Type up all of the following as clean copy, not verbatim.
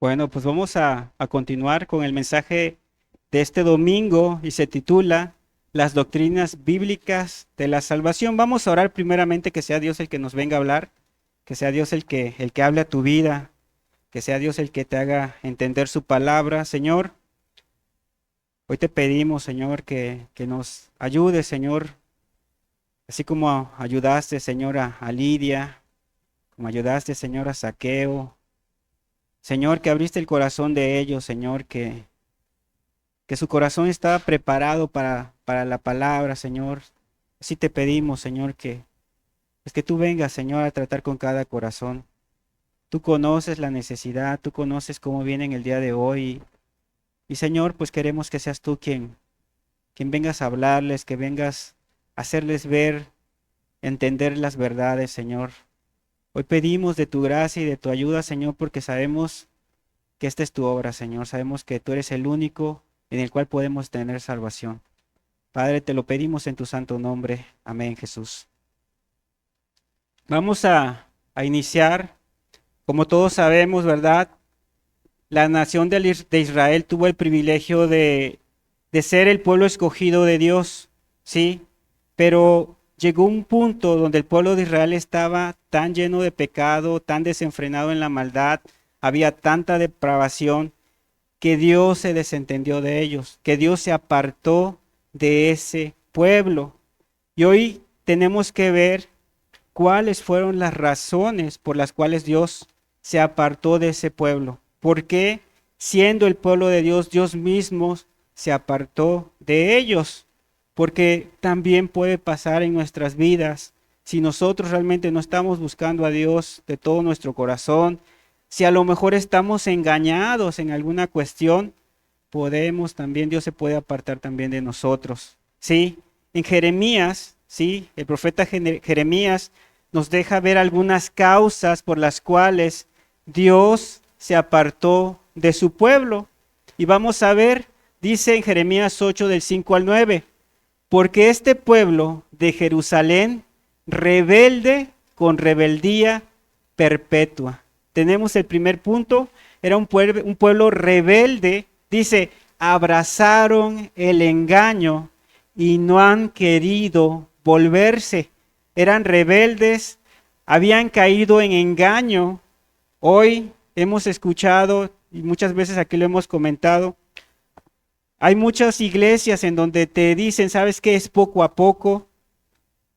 Bueno, pues vamos a continuar con el mensaje de este domingo y se titula Las doctrinas bíblicas de la salvación. Vamos a orar primeramente que sea Dios el que nos venga a hablar, que sea Dios el que hable a tu vida, que sea Dios el que te haga entender su palabra. Señor, hoy te pedimos, Señor, que nos ayudes, Señor, así como ayudaste, Señor, a Lidia, como ayudaste, Señor, a Zaqueo. Señor, que abriste el corazón de ellos, Señor, que su corazón estaba preparado para la palabra, Señor. Así te pedimos, Señor, que tú vengas, Señor, a tratar con cada corazón. Tú conoces la necesidad, tú conoces cómo vienen el día de hoy. Y Señor, pues queremos que seas tú quien vengas a hablarles, que vengas a hacerles ver, entender las verdades, Señor. Hoy pedimos de tu gracia y de tu ayuda, Señor, porque sabemos que esta es tu obra, Señor. Sabemos que tú eres el único en el cual podemos tener salvación. Padre, te lo pedimos en tu santo nombre. Amén, Jesús. Vamos a iniciar. Como todos sabemos, ¿verdad? La nación de Israel tuvo el privilegio de ser el pueblo escogido de Dios, ¿sí? Pero llegó un punto donde el pueblo de Israel estaba tan lleno de pecado, tan desenfrenado en la maldad, había tanta depravación, que Dios se desentendió de ellos, que Dios se apartó de ese pueblo. Y hoy tenemos que ver cuáles fueron las razones por las cuales Dios se apartó de ese pueblo. ¿Por qué, siendo el pueblo de Dios, Dios mismo se apartó de ellos? Porque también puede pasar en nuestras vidas si nosotros realmente no estamos buscando a Dios de todo nuestro corazón, si a lo mejor estamos engañados en alguna cuestión, podemos también, Dios se puede apartar también de nosotros. Sí, en Jeremías, sí, el profeta Jeremías nos deja ver algunas causas por las cuales Dios se apartó de su pueblo. Y vamos a ver, dice en Jeremías 8 del 5 al 9, porque este pueblo de Jerusalén rebelde con rebeldía perpetua. Tenemos el primer punto, era un pueblo rebelde, dice, abrazaron el engaño y no han querido volverse. Eran rebeldes, habían caído en engaño. Hoy hemos escuchado, y muchas veces aquí lo hemos comentado, hay muchas iglesias en donde te dicen, ¿sabes qué? Es poco a poco.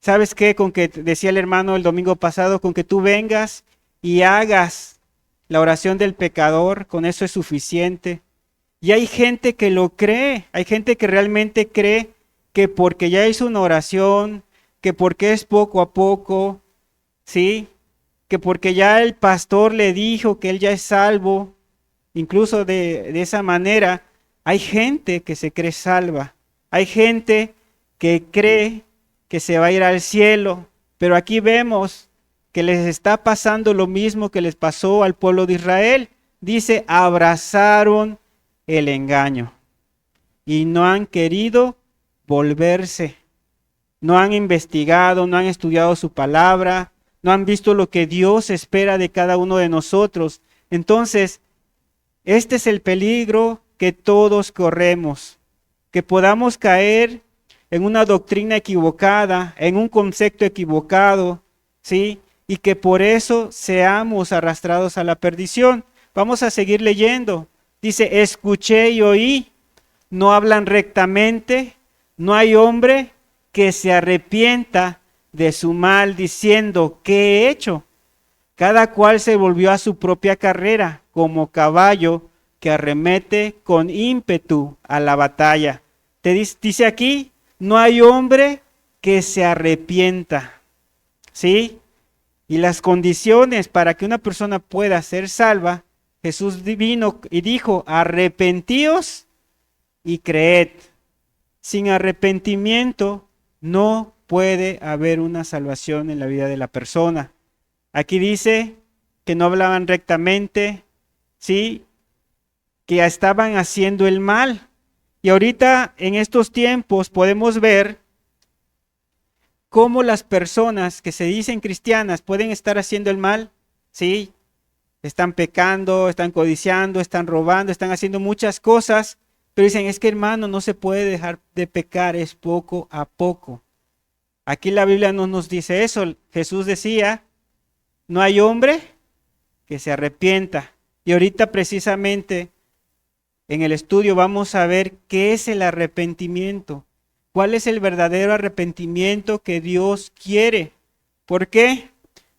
¿Sabes qué? Con que decía el hermano el domingo pasado, con que tú vengas y hagas la oración del pecador, con eso es suficiente. Y hay gente que lo cree, hay gente que realmente cree que porque ya hizo una oración, que porque es poco a poco, ¿sí? Que porque ya el pastor le dijo que él ya es salvo, incluso de esa manera, hay gente que se cree salva, hay gente que cree que se va a ir al cielo, pero aquí vemos que les está pasando lo mismo que les pasó al pueblo de Israel. Dice, abrazaron el engaño y no han querido volverse, no han investigado, no han estudiado su palabra, no han visto lo que Dios espera de cada uno de nosotros. Entonces, este es el peligro que todos corremos, que podamos caer en una doctrina equivocada, en un concepto equivocado, ¿sí? Y que por eso seamos arrastrados a la perdición. Vamos a seguir leyendo. Dice, escuché y oí, no hablan rectamente, no hay hombre que se arrepienta de su mal diciendo, ¿qué he hecho? Cada cual se volvió a su propia carrera, como caballo que arremete con ímpetu a la batalla. Dice aquí, no hay hombre que se arrepienta, ¿sí? Y las condiciones para que una persona pueda ser salva, Jesús vino y dijo, arrepentíos y creed. Sin arrepentimiento no puede haber una salvación en la vida de la persona. Aquí dice que no hablaban rectamente, ¿sí? Que estaban haciendo el mal. Y ahorita en estos tiempos podemos ver cómo las personas que se dicen cristianas pueden estar haciendo el mal, ¿sí? están pecando, están codiciando, están robando, están haciendo muchas cosas, pero dicen, es que hermano, no se puede dejar de pecar, es poco a poco. Aquí la Biblia no nos dice eso. Jesús decía, no hay hombre que se arrepienta. Y ahorita precisamente en el estudio vamos a ver qué es el arrepentimiento. ¿Cuál es el verdadero arrepentimiento que Dios quiere? ¿Por qué?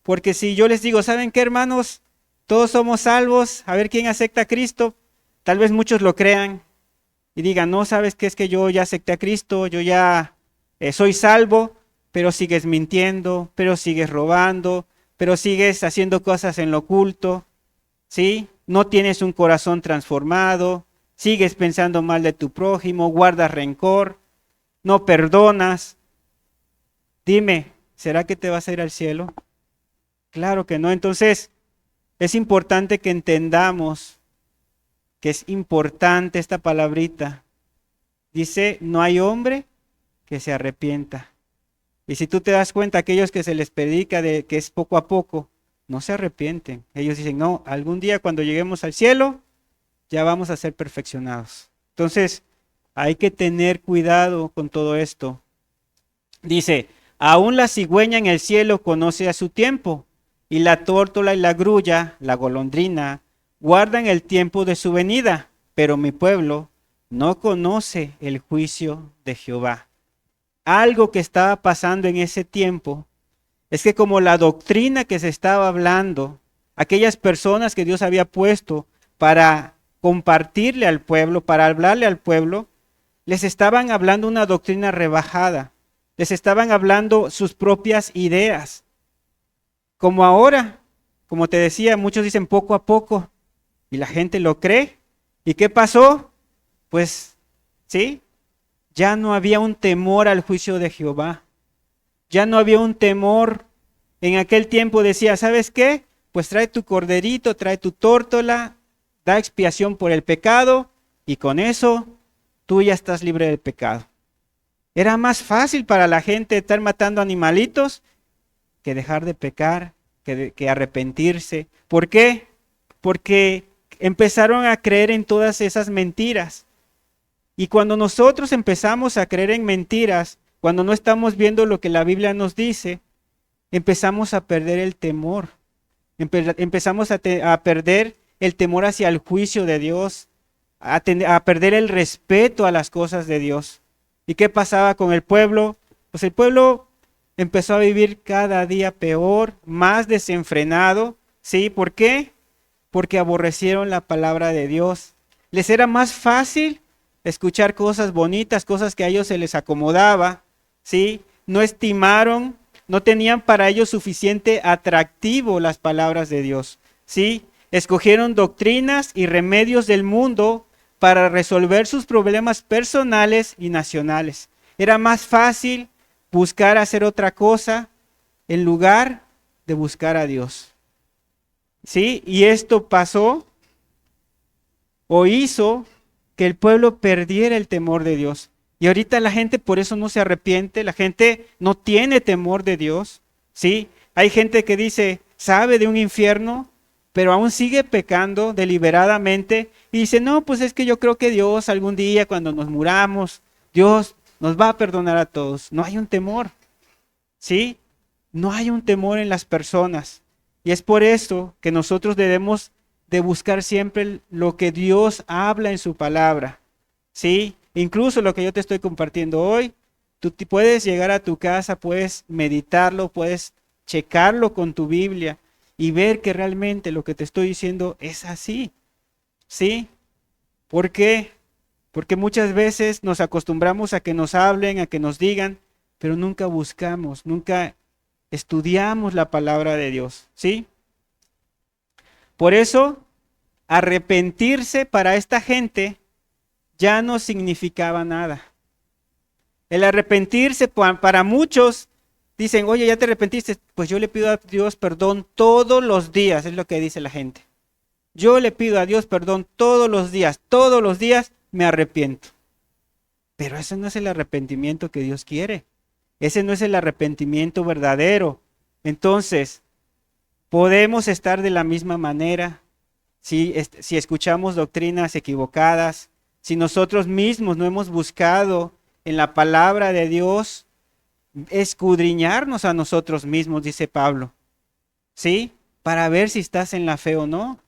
Porque si yo les digo, ¿saben qué, hermanos? Todos somos salvos, a ver quién acepta a Cristo. Tal vez muchos lo crean y digan, no, ¿sabes qué? Es que yo ya acepté a Cristo, yo ya soy salvo, pero sigues mintiendo, pero sigues robando, pero sigues haciendo cosas en lo oculto, ¿sí? No tienes un corazón transformado, sigues pensando mal de tu prójimo, guardas rencor, no perdonas. Dime, ¿será que te vas a ir al cielo? Claro que no. Entonces, es importante que entendamos que es importante esta palabrita. Dice, no hay hombre que se arrepienta. Y si tú te das cuenta, aquellos que se les predica de que es poco a poco, no se arrepienten. Ellos dicen, no, algún día cuando lleguemos al cielo, ya vamos a ser perfeccionados. Entonces, hay que tener cuidado con todo esto. Dice, aún la cigüeña en el cielo conoce a su tiempo, y la tórtola y la grulla, la golondrina, guardan el tiempo de su venida, pero mi pueblo no conoce el juicio de Jehová. Algo que estaba pasando en ese tiempo es que como la doctrina que se estaba hablando, aquellas personas que Dios había puesto para compartirle al pueblo, para hablarle al pueblo, les estaban hablando una doctrina rebajada, les estaban hablando sus propias ideas. Como ahora, como te decía, muchos dicen poco a poco y la gente lo cree. ¿Y qué pasó? Pues, sí, ya no había un temor al juicio de Jehová. Ya no había un temor. En aquel tiempo decía, ¿sabes qué? Pues trae tu corderito, trae tu tórtola, da expiación por el pecado y con eso tú ya estás libre del pecado. Era más fácil para la gente estar matando animalitos que dejar de pecar, que arrepentirse. ¿Por qué? Porque empezaron a creer en todas esas mentiras. Y cuando nosotros empezamos a creer en mentiras, cuando no estamos viendo lo que la Biblia nos dice, empezamos a perder el temor. Empezamos a perder el temor hacia el juicio de Dios, a perder el respeto a las cosas de Dios. ¿Y qué pasaba con el pueblo? Pues el pueblo empezó a vivir cada día peor, más desenfrenado. ¿Sí? ¿Por qué? Porque aborrecieron la palabra de Dios. Les era más fácil escuchar cosas bonitas, cosas que a ellos se les acomodaba, ¿sí? No estimaron, no tenían para ellos suficiente atractivo las palabras de Dios, ¿sí? Escogieron doctrinas y remedios del mundo para resolver sus problemas personales y nacionales. Era más fácil buscar hacer otra cosa en lugar de buscar a Dios. ¿Sí? Y esto pasó o hizo que el pueblo perdiera el temor de Dios. Y ahorita la gente por eso no se arrepiente, la gente no tiene temor de Dios. ¿Sí? Hay gente que dice, sabe de un infierno, pero aún sigue pecando deliberadamente y dice, no, pues es que yo creo que Dios algún día cuando nos muramos, Dios nos va a perdonar a todos. No hay un temor, ¿sí? No hay un temor en las personas. Y es por eso que nosotros debemos de buscar siempre lo que Dios habla en su palabra, ¿sí? Incluso lo que yo te estoy compartiendo hoy, tú puedes llegar a tu casa, puedes meditarlo, puedes checarlo con tu Biblia y ver que realmente lo que te estoy diciendo es así, ¿sí? ¿Por qué? Porque muchas veces nos acostumbramos a que nos hablen, a que nos digan, pero nunca buscamos, nunca estudiamos la palabra de Dios, ¿sí? Por eso, arrepentirse para esta gente ya no significaba nada. El arrepentirse para muchos, dicen, oye, ¿ya te arrepentiste? Pues yo le pido a Dios perdón todos los días, es lo que dice la gente. Yo le pido a Dios perdón todos los días me arrepiento. Pero ese no es el arrepentimiento que Dios quiere. Ese no es el arrepentimiento verdadero. Entonces, podemos estar de la misma manera si escuchamos doctrinas equivocadas, si nosotros mismos no hemos buscado en la palabra de Dios escudriñarnos a nosotros mismos, dice Pablo, ¿sí? Para ver si estás en la fe o no.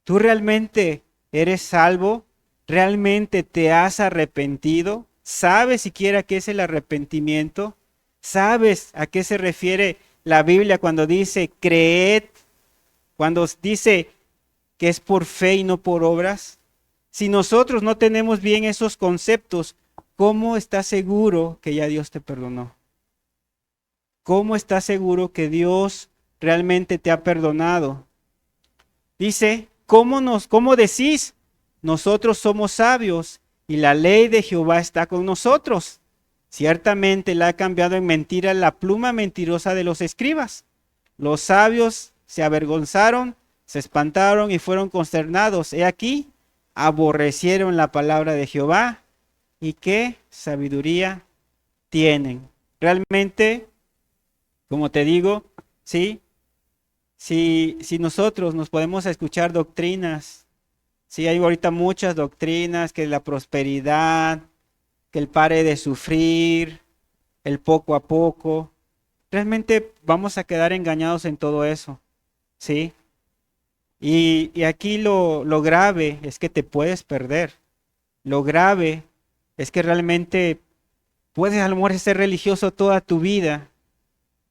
¿Tú realmente eres salvo? ¿Realmente te has arrepentido? ¿Sabes siquiera qué es el arrepentimiento? ¿Sabes a qué se refiere la Biblia cuando dice creed? Cuando dice que es por fe y no por obras. Si nosotros no tenemos bien esos conceptos, ¿cómo estás seguro que ya Dios te perdonó? ¿Cómo estás seguro que Dios realmente te ha perdonado? Dice, ¿cómo decís? Nosotros somos sabios y la ley de Jehová está con nosotros. Ciertamente la ha cambiado en mentira la pluma mentirosa de los escribas. Los sabios se avergonzaron, se espantaron y fueron consternados. He aquí, aborrecieron la palabra de Jehová. ¿Y qué sabiduría tienen? Realmente, como te digo, sí, si nosotros nos podemos escuchar doctrinas, sí, hay ahorita muchas doctrinas, que la prosperidad, que el pare de sufrir, el poco a poco, realmente vamos a quedar engañados en todo eso, ¿sí? Y aquí lo grave es que te puedes perder. Lo grave es que realmente puedes a lo mejor ser religioso toda tu vida.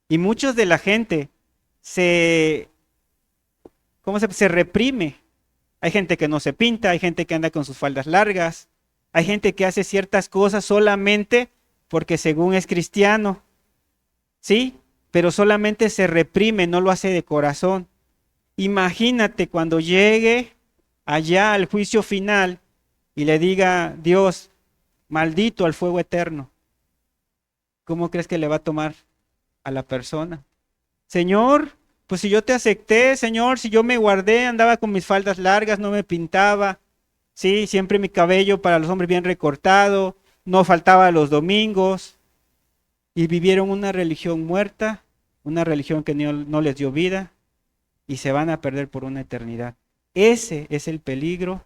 Y muchos de la gente se, se reprime. Hay gente que no se pinta, hay gente que anda con sus faldas largas, hay gente que hace ciertas cosas solamente porque según es cristiano, ¿sí? Pero solamente se reprime, no lo hace de corazón. Imagínate cuando llegue allá al juicio final y le diga Dios, maldito al fuego eterno. ¿Cómo crees que le va a tomar a la persona? Señor, pues si yo te acepté, Señor, si yo me guardé, andaba con mis faldas largas, no me pintaba, sí, siempre mi cabello para los hombres bien recortado, no faltaba los domingos, y vivieron una religión muerta, una religión que no les dio vida, y se van a perder por una eternidad. Ese es el peligro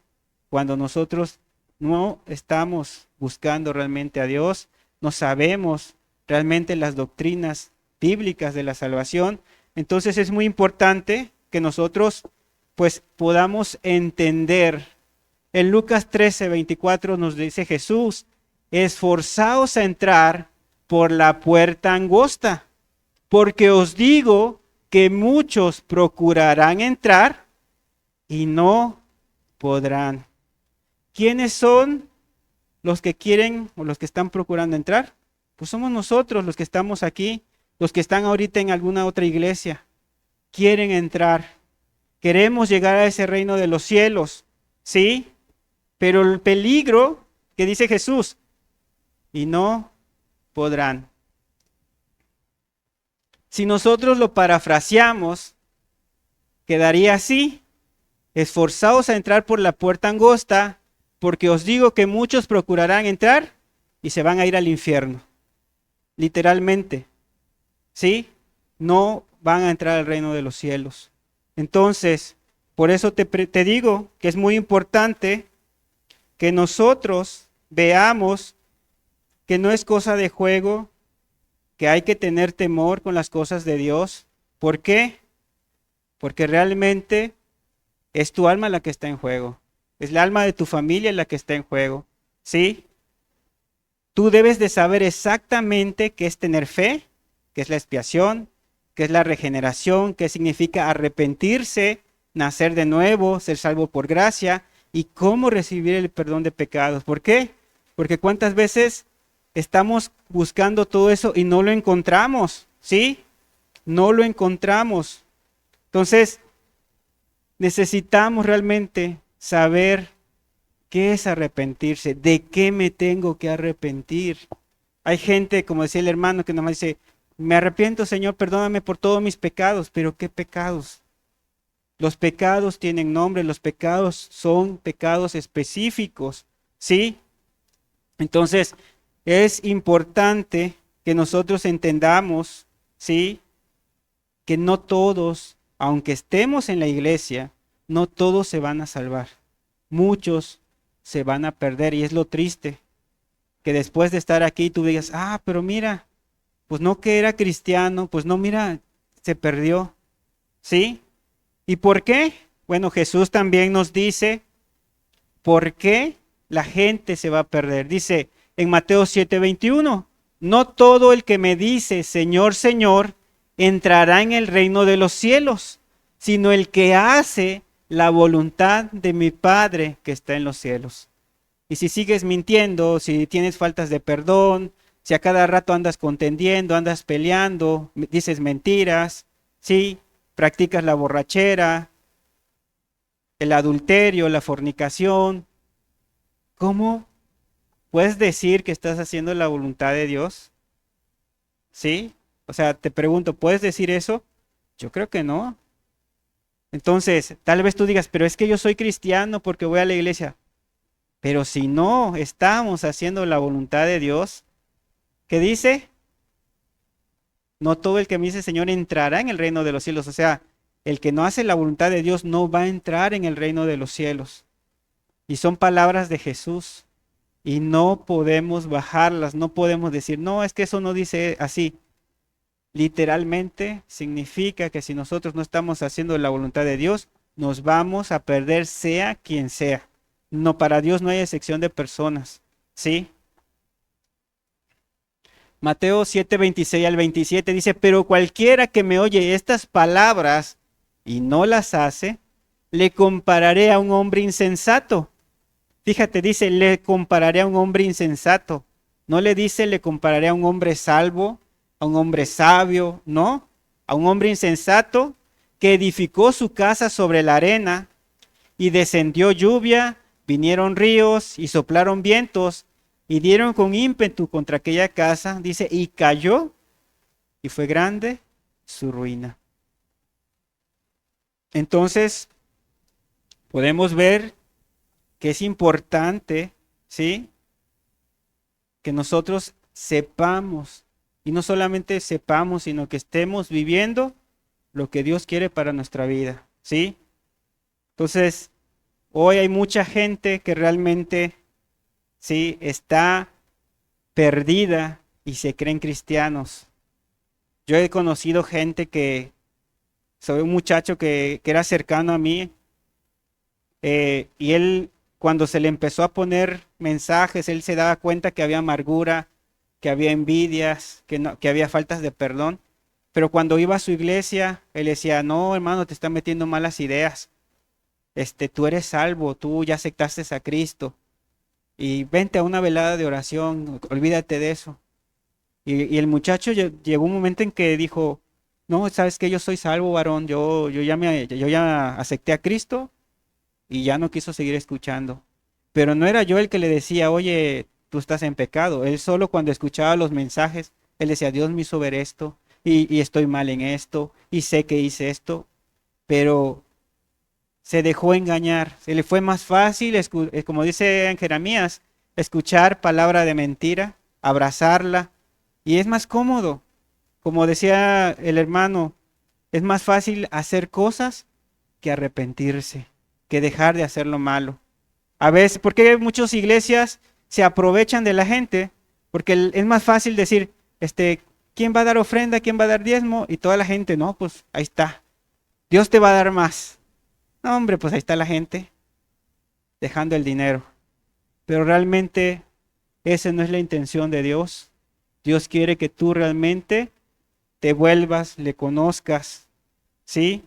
cuando nosotros no estamos buscando realmente a Dios, no sabemos realmente las doctrinas bíblicas de la salvación. Entonces es muy importante que nosotros pues podamos entender. En Lucas 13:24 nos dice Jesús, esforzaos a entrar por la puerta angosta, porque os digo que muchos procurarán entrar y no podrán. ¿Quiénes son los que quieren o los que están procurando entrar? Pues somos nosotros los que estamos aquí, los que están ahorita en alguna otra iglesia. Quieren entrar. Queremos llegar a ese reino de los cielos, ¿sí? Pero el peligro que dice Jesús, y no podrán. Si nosotros lo parafraseamos, quedaría así: esforzaos a entrar por la puerta angosta, porque os digo que muchos procurarán entrar y se van a ir al infierno. Literalmente, ¿sí? No van a entrar al reino de los cielos. Entonces, por eso te digo que es muy importante que nosotros veamos que no es cosa de juego, que hay que tener temor con las cosas de Dios. ¿Por qué? Porque realmente es tu alma la que está en juego. Es la alma de tu familia la que está en juego. ¿Sí? Tú debes de saber exactamente qué es tener fe, qué es la expiación, qué es la regeneración, qué significa arrepentirse, nacer de nuevo, ser salvo por gracia y cómo recibir el perdón de pecados. ¿Por qué? Porque cuántas veces estamos buscando todo eso y no lo encontramos, ¿sí? No lo encontramos. Entonces, necesitamos realmente saber qué es arrepentirse, de qué me tengo que arrepentir. Hay gente, como decía el hermano, que nomás dice, me arrepiento, Señor, perdóname por todos mis pecados. ¿Pero qué pecados? Los pecados tienen nombre, los pecados son pecados específicos, ¿sí? Entonces, es importante que nosotros entendamos, ¿sí? Que no todos, aunque estemos en la iglesia, no todos se van a salvar. Muchos se van a perder y es lo triste. Que después de estar aquí tú digas, pero mira, pues no que era cristiano, pues no, mira, se perdió. ¿Sí? ¿Y por qué? Bueno, Jesús también nos dice por qué la gente se va a perder. Dice en Mateo 7:21, no todo el que me dice, Señor, Señor, entrará en el reino de los cielos, sino el que hace la voluntad de mi Padre que está en los cielos. Y si sigues mintiendo, si tienes faltas de perdón, si a cada rato andas contendiendo, andas peleando, dices mentiras, ¿sí? Practicas la borrachera, el adulterio, la fornicación, ¿cómo puedes decir que estás haciendo la voluntad de Dios? ¿Sí? O sea, te pregunto, ¿puedes decir eso? Yo creo que no. Entonces, tal vez tú digas, pero es que yo soy cristiano porque voy a la iglesia. Pero si no estamos haciendo la voluntad de Dios, ¿qué dice? No todo el que me dice Señor entrará en el reino de los cielos. O sea, el que no hace la voluntad de Dios no va a entrar en el reino de los cielos. Y son palabras de Jesús. Y no podemos bajarlas, no podemos decir, no, es que eso no dice así. Literalmente significa que si nosotros no estamos haciendo la voluntad de Dios, nos vamos a perder sea quien sea. No, para Dios no hay excepción de personas. ¿Sí? Mateo 7:26 al 27 dice, pero cualquiera que me oye estas palabras y no las hace, le compararé a un hombre insensato. Fíjate, dice, le compararé a un hombre insensato. No le dice, le compararé a un hombre salvo, a un hombre sabio, no. A un hombre insensato que edificó su casa sobre la arena y descendió lluvia, vinieron ríos y soplaron vientos y dieron con ímpetu contra aquella casa, dice, y cayó y fue grande su ruina. Entonces, podemos ver que es importante, ¿sí? Que nosotros sepamos, y no solamente sepamos, sino que estemos viviendo lo que Dios quiere para nuestra vida, ¿sí? Entonces, hoy hay mucha gente que realmente, ¿sí? Está perdida y se creen cristianos. Yo he conocido gente soy un muchacho que era cercano a mí, y él, cuando se le empezó a poner mensajes, él se daba cuenta que había amargura, que había envidias, que había faltas de perdón. Pero cuando iba a su iglesia, él decía, no, hermano, te están metiendo malas ideas. Tú eres salvo, tú ya aceptaste a Cristo. Y vente a una velada de oración, olvídate de eso. Y el muchacho llegó un momento en que dijo, no, sabes que yo soy salvo, varón, yo ya acepté a Cristo y ya no quiso seguir escuchando. Pero no era yo el que le decía, oye, tú estás en pecado. Él solo cuando escuchaba los mensajes, él decía, Dios me hizo ver esto y estoy mal en esto y sé que hice esto, pero se dejó engañar. Se le fue más fácil, como dice en Jeremías, escuchar palabra de mentira, abrazarla y es más cómodo. Como decía el hermano, es más fácil hacer cosas que arrepentirse, que dejar de hacer lo malo. A veces, porque muchas iglesias se aprovechan de la gente, porque es más fácil decir, ¿quién va a dar ofrenda? ¿Quién va a dar diezmo? Y toda la gente, no, pues ahí está. Dios te va a dar más. No, hombre, pues ahí está la gente dejando el dinero. Pero realmente esa no es la intención de Dios. Dios quiere que tú realmente te vuelvas, le conozcas, ¿sí?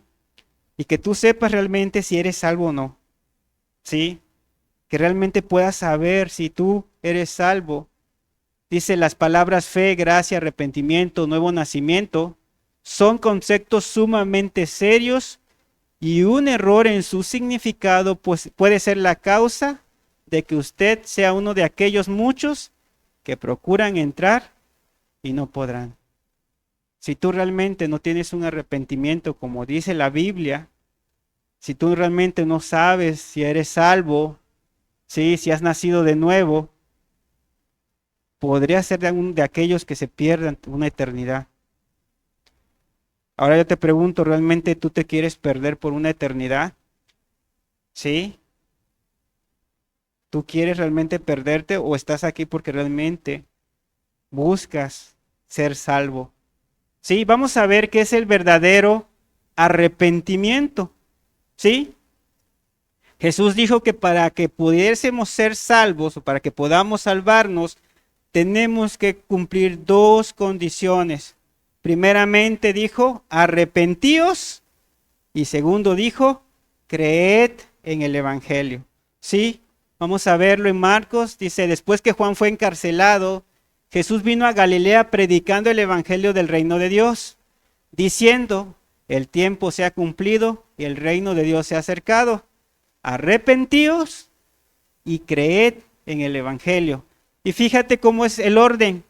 Y que tú sepas realmente si eres salvo o no, ¿sí? Que realmente puedas saber si tú eres salvo. Dice las palabras fe, gracia, arrepentimiento, nuevo nacimiento, son conceptos sumamente serios y un error en su significado pues, puede ser la causa de que usted sea uno de aquellos muchos que procuran entrar y no podrán. Si tú realmente no tienes un arrepentimiento como dice la Biblia, si tú realmente no sabes si eres salvo, ¿sí? Si has nacido de nuevo, podría ser de aquellos que se pierdan una eternidad. Ahora yo te pregunto, ¿realmente tú te quieres perder por una eternidad? ¿Sí? ¿Tú quieres realmente perderte o estás aquí porque realmente buscas ser salvo? Sí, vamos a ver qué es el verdadero arrepentimiento. ¿Sí? Jesús dijo que para que pudiésemos ser salvos o para que podamos salvarnos, tenemos que cumplir dos condiciones. Primeramente dijo, arrepentíos, y segundo dijo, creed en el Evangelio. ¿Sí? Vamos a verlo en Marcos. Dice, después que Juan fue encarcelado, Jesús vino a Galilea predicando el Evangelio del reino de Dios, diciendo, el tiempo se ha cumplido y el reino de Dios se ha acercado. Arrepentíos y creed en el Evangelio. Y fíjate cómo es el orden.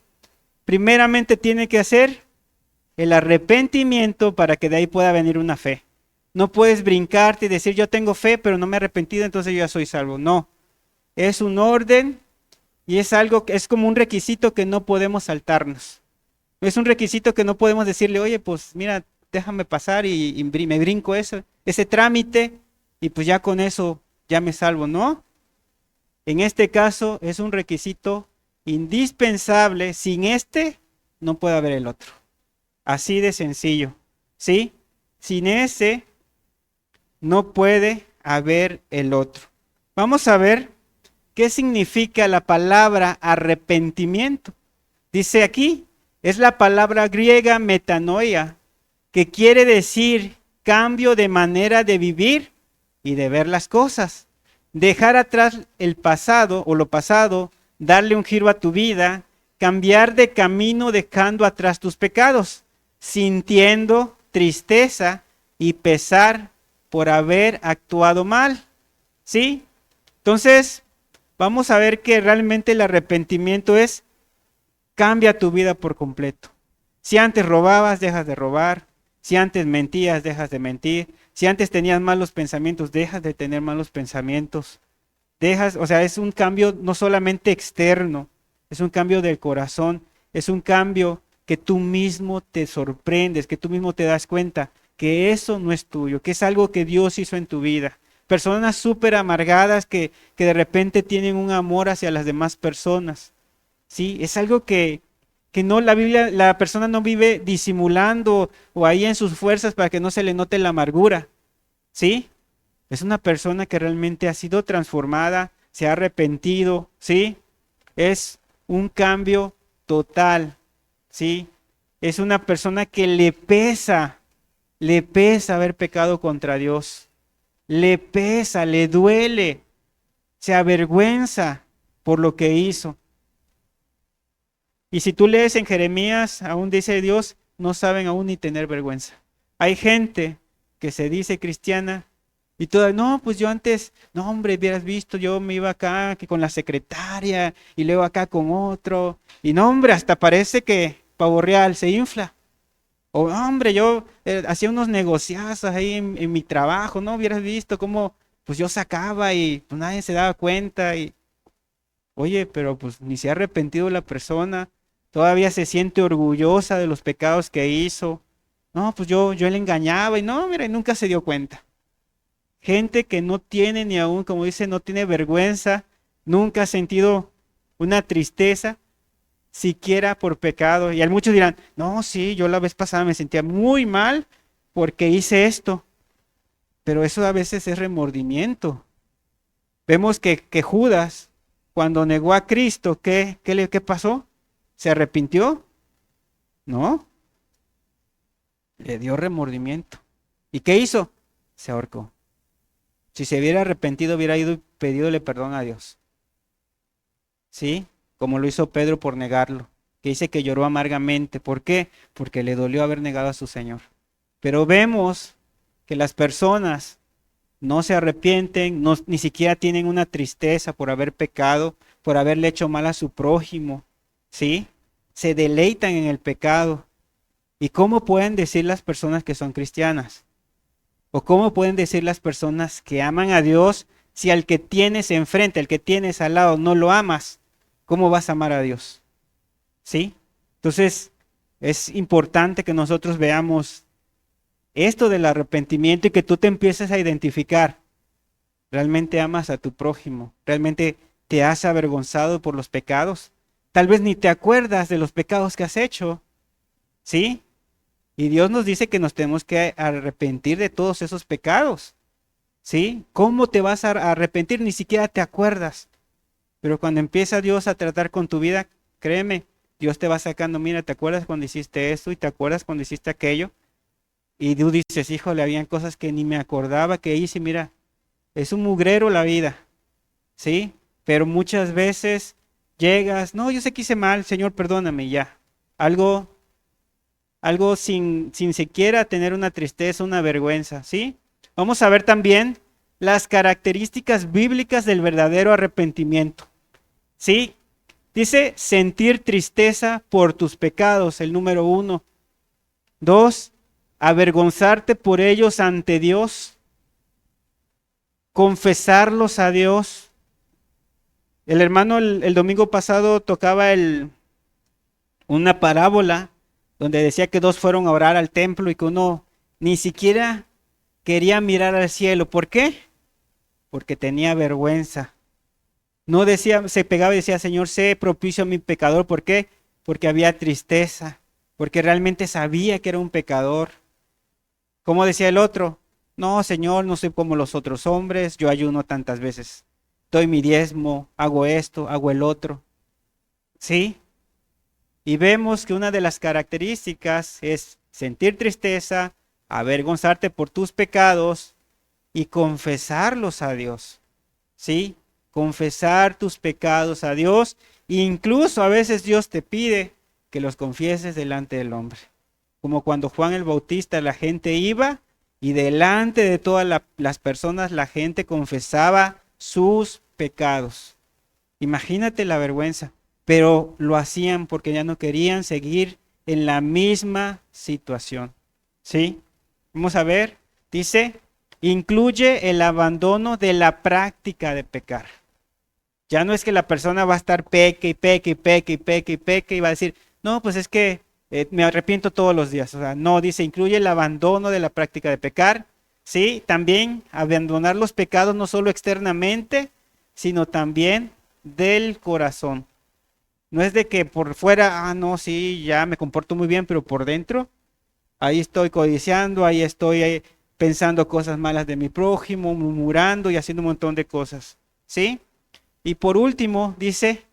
Primeramente tiene que hacer el arrepentimiento para que de ahí pueda venir una fe. No puedes brincarte y decir yo tengo fe pero no me he arrepentido, entonces yo ya soy salvo. No, es un orden y es algo que es como un requisito que no podemos saltarnos. Es un requisito que no podemos decirle, oye, pues mira, déjame pasar y me brinco ese trámite y pues ya con eso ya me salvo. No, en este caso es un requisito indispensable. Sin este no puede haber el otro. Así de sencillo, ¿sí? Sin ese no puede haber el otro. Vamos a ver qué significa la palabra arrepentimiento. Dice aquí, es la palabra griega metanoia, que quiere decir cambio de manera de vivir y de ver las cosas. Dejar atrás el pasado o lo pasado, darle un giro a tu vida, cambiar de camino dejando atrás tus pecados, sintiendo tristeza y pesar por haber actuado mal. ¿Sí? Entonces, vamos a ver que realmente el arrepentimiento es cambia tu vida por completo. Si antes robabas, dejas de robar. Si antes mentías, dejas de mentir. Si antes tenías malos pensamientos, dejas de tener malos pensamientos. O sea, es un cambio no solamente externo, es un cambio del corazón, es un cambio que tú mismo te sorprendes, que tú mismo te das cuenta que eso no es tuyo, que es algo que Dios hizo en tu vida. Personas súper amargadas que de repente tienen un amor hacia las demás personas. Sí, es algo que no, la Biblia, la persona no vive disimulando o ahí en sus fuerzas para que no se le note la amargura. ¿Sí? Es una persona que realmente ha sido transformada, se ha arrepentido, ¿sí? Es un cambio total, ¿sí? Es una persona que le pesa haber pecado contra Dios, le pesa, le duele, se avergüenza por lo que hizo. Y si tú lees en Jeremías, aún dice Dios, no saben aún ni tener vergüenza. Hay gente que se dice cristiana y toda, no, pues yo antes, no hombre, hubieras visto, yo me iba acá que con la secretaria y luego acá con otro. Y no hombre, hasta parece que pavo real se infla. O no, hombre, yo hacía unos negociazos ahí en mi trabajo, ¿no? Hubieras visto cómo pues yo sacaba y pues nadie se daba cuenta. Y oye, pero pues ni se ha arrepentido la persona, todavía se siente orgullosa de los pecados que hizo. No, pues yo le engañaba y no, mira, y nunca se dio cuenta. Gente que no tiene ni aún, como dice, no tiene vergüenza, nunca ha sentido una tristeza, siquiera por pecado. Y muchos dirán, no, sí, yo la vez pasada me sentía muy mal porque hice esto. Pero eso a veces es remordimiento. Vemos que Judas, cuando negó a Cristo, ¿qué pasó? ¿Se arrepintió? No, le dio remordimiento. ¿Y qué hizo? Se ahorcó. Si se hubiera arrepentido, hubiera ido y pedidole perdón a Dios. ¿Sí? Como lo hizo Pedro por negarlo, que dice que lloró amargamente. ¿Por qué? Porque le dolió haber negado a su Señor. Pero vemos que las personas no se arrepienten, ni siquiera tienen una tristeza por haber pecado, por haberle hecho mal a su prójimo. ¿Sí? Se deleitan en el pecado. ¿Y cómo pueden decir las personas que son cristianas? ¿O cómo pueden decir las personas que aman a Dios si al que tienes enfrente, al que tienes al lado, no lo amas? ¿Cómo vas a amar a Dios? ¿Sí? Entonces, es importante que nosotros veamos esto del arrepentimiento y que tú te empieces a identificar. ¿Realmente amas a tu prójimo? ¿Realmente te has avergonzado por los pecados? Tal vez ni te acuerdas de los pecados que has hecho, ¿sí? Y Dios nos dice que nos tenemos que arrepentir de todos esos pecados, ¿sí? ¿Cómo te vas a arrepentir? Ni siquiera te acuerdas. Pero cuando empieza Dios a tratar con tu vida, créeme, Dios te va sacando, mira, ¿te acuerdas cuando hiciste esto? ¿Y te acuerdas cuando hiciste aquello? Y tú dices, híjole, habían cosas que ni me acordaba que hice, mira, es un mugrero la vida, ¿sí? Pero muchas veces llegas, no, yo sé que hice mal, Señor, perdóname, ya. Algo, algo sin siquiera tener una tristeza, una vergüenza, ¿sí? Vamos a ver también las características bíblicas del verdadero arrepentimiento, ¿sí? Dice sentir tristeza por tus pecados, el número 1. 2, avergonzarte por ellos ante Dios, confesarlos a Dios. El hermano el domingo pasado tocaba una parábola donde decía que dos fueron a orar al templo y que uno ni siquiera quería mirar al cielo. ¿Por qué? Porque tenía vergüenza. No decía, se pegaba y decía, Señor, sé propicio a mi pecador. ¿Por qué? Porque había tristeza, porque realmente sabía que era un pecador. Como decía el otro, no, Señor, no soy como los otros hombres, yo ayuno tantas veces, doy mi diezmo, hago esto, hago el otro. ¿Sí? Y vemos que una de las características es sentir tristeza, avergonzarte por tus pecados y confesarlos a Dios. ¿Sí? Confesar tus pecados a Dios. Incluso a veces Dios te pide que los confieses delante del hombre. Como cuando Juan el Bautista, la gente iba y delante de todas las personas la gente confesaba sus pecados. Imagínate la vergüenza, pero lo hacían porque ya no querían seguir en la misma situación. ¿Sí? Vamos a ver, dice, incluye el abandono de la práctica de pecar. Ya no es que la persona va a estar peque y peque y peque y peque y peque y va a decir, no, pues es que me arrepiento todos los días. O sea, no, dice, incluye el abandono de la práctica de pecar. Sí, también abandonar los pecados no solo externamente, sino también del corazón. No es de que por fuera, no, sí, ya me comporto muy bien, pero por dentro, ahí estoy codiciando, ahí estoy pensando cosas malas de mi prójimo, murmurando y haciendo un montón de cosas. ¿Sí? Y por último, dice,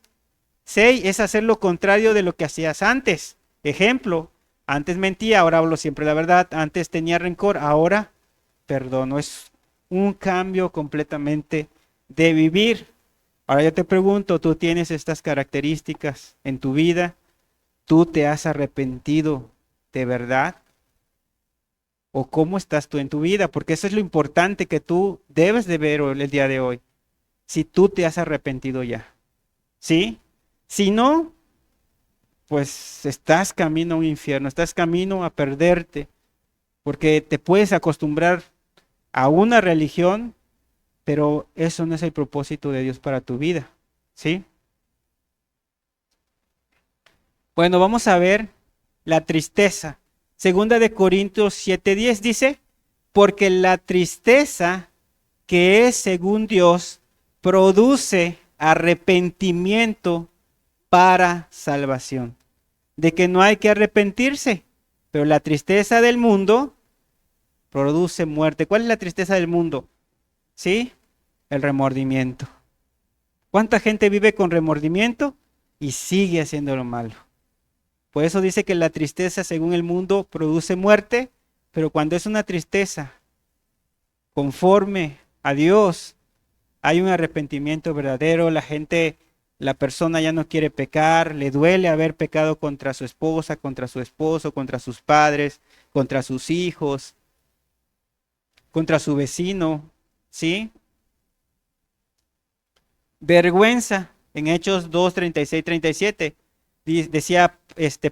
6 es hacer lo contrario de lo que hacías antes. Ejemplo, antes mentía, ahora hablo siempre la verdad. Antes tenía rencor, ahora perdono. Es un cambio completamente de vivir. Ahora yo te pregunto, ¿tú tienes estas características en tu vida? ¿Tú te has arrepentido de verdad? ¿O cómo estás tú en tu vida? Porque eso es lo importante que tú debes de ver el día de hoy. Si tú te has arrepentido ya. ¿Sí? Si no, pues estás camino a un infierno, estás camino a perderte, porque te puedes acostumbrar a una religión, pero eso no es el propósito de Dios para tu vida. ¿Sí? Bueno, vamos a ver la tristeza. Segunda de Corintios 7:10 dice, porque la tristeza que es según Dios produce arrepentimiento para salvación. De que no hay que arrepentirse, pero la tristeza del mundo produce muerte. ¿Cuál es la tristeza del mundo? ¿Sí? El remordimiento. ¿Cuánta gente vive con remordimiento y sigue haciendo lo malo? Por eso dice que la tristeza, según el mundo, produce muerte, pero cuando es una tristeza conforme a Dios, hay un arrepentimiento verdadero, la persona ya no quiere pecar, le duele haber pecado contra su esposa, contra su esposo, contra sus padres, contra sus hijos, contra su vecino, ¿sí? Vergüenza, en Hechos 2, 36, 37, decía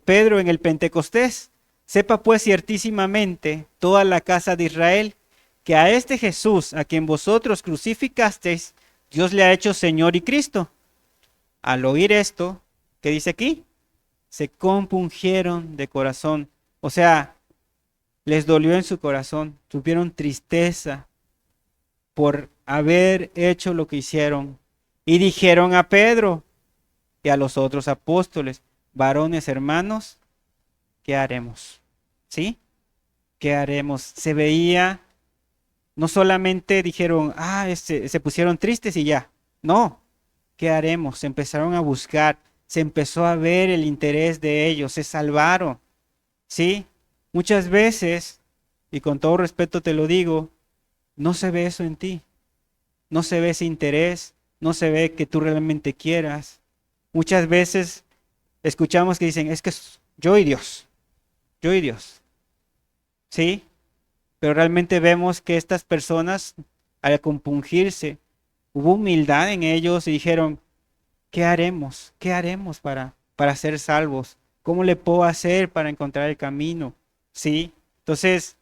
Pedro en el Pentecostés, sepa pues ciertísimamente toda la casa de Israel, que a este Jesús, a quien vosotros crucificasteis, Dios le ha hecho Señor y Cristo. Al oír esto, ¿qué dice aquí? Se compungieron de corazón. O sea, les dolió en su corazón, tuvieron tristeza por haber hecho lo que hicieron. Y dijeron a Pedro y a los otros apóstoles, varones hermanos, ¿qué haremos? ¿Sí? ¿Qué haremos? Se veía, no solamente dijeron, se pusieron tristes y ya. No, ¿qué haremos? Se empezaron a buscar, se empezó a ver el interés de ellos, se salvaron. ¿Sí? Muchas veces, y con todo respeto te lo digo, no se ve eso en ti. No se ve ese interés, no se ve que tú realmente quieras. Muchas veces escuchamos que dicen, es que yo y Dios, yo y Dios. ¿Sí? Pero realmente vemos que estas personas, al compungirse, hubo humildad en ellos y dijeron, ¿qué haremos? ¿Qué haremos para ser salvos? ¿Cómo le puedo hacer para encontrar el camino? ¿Sí? Entonces,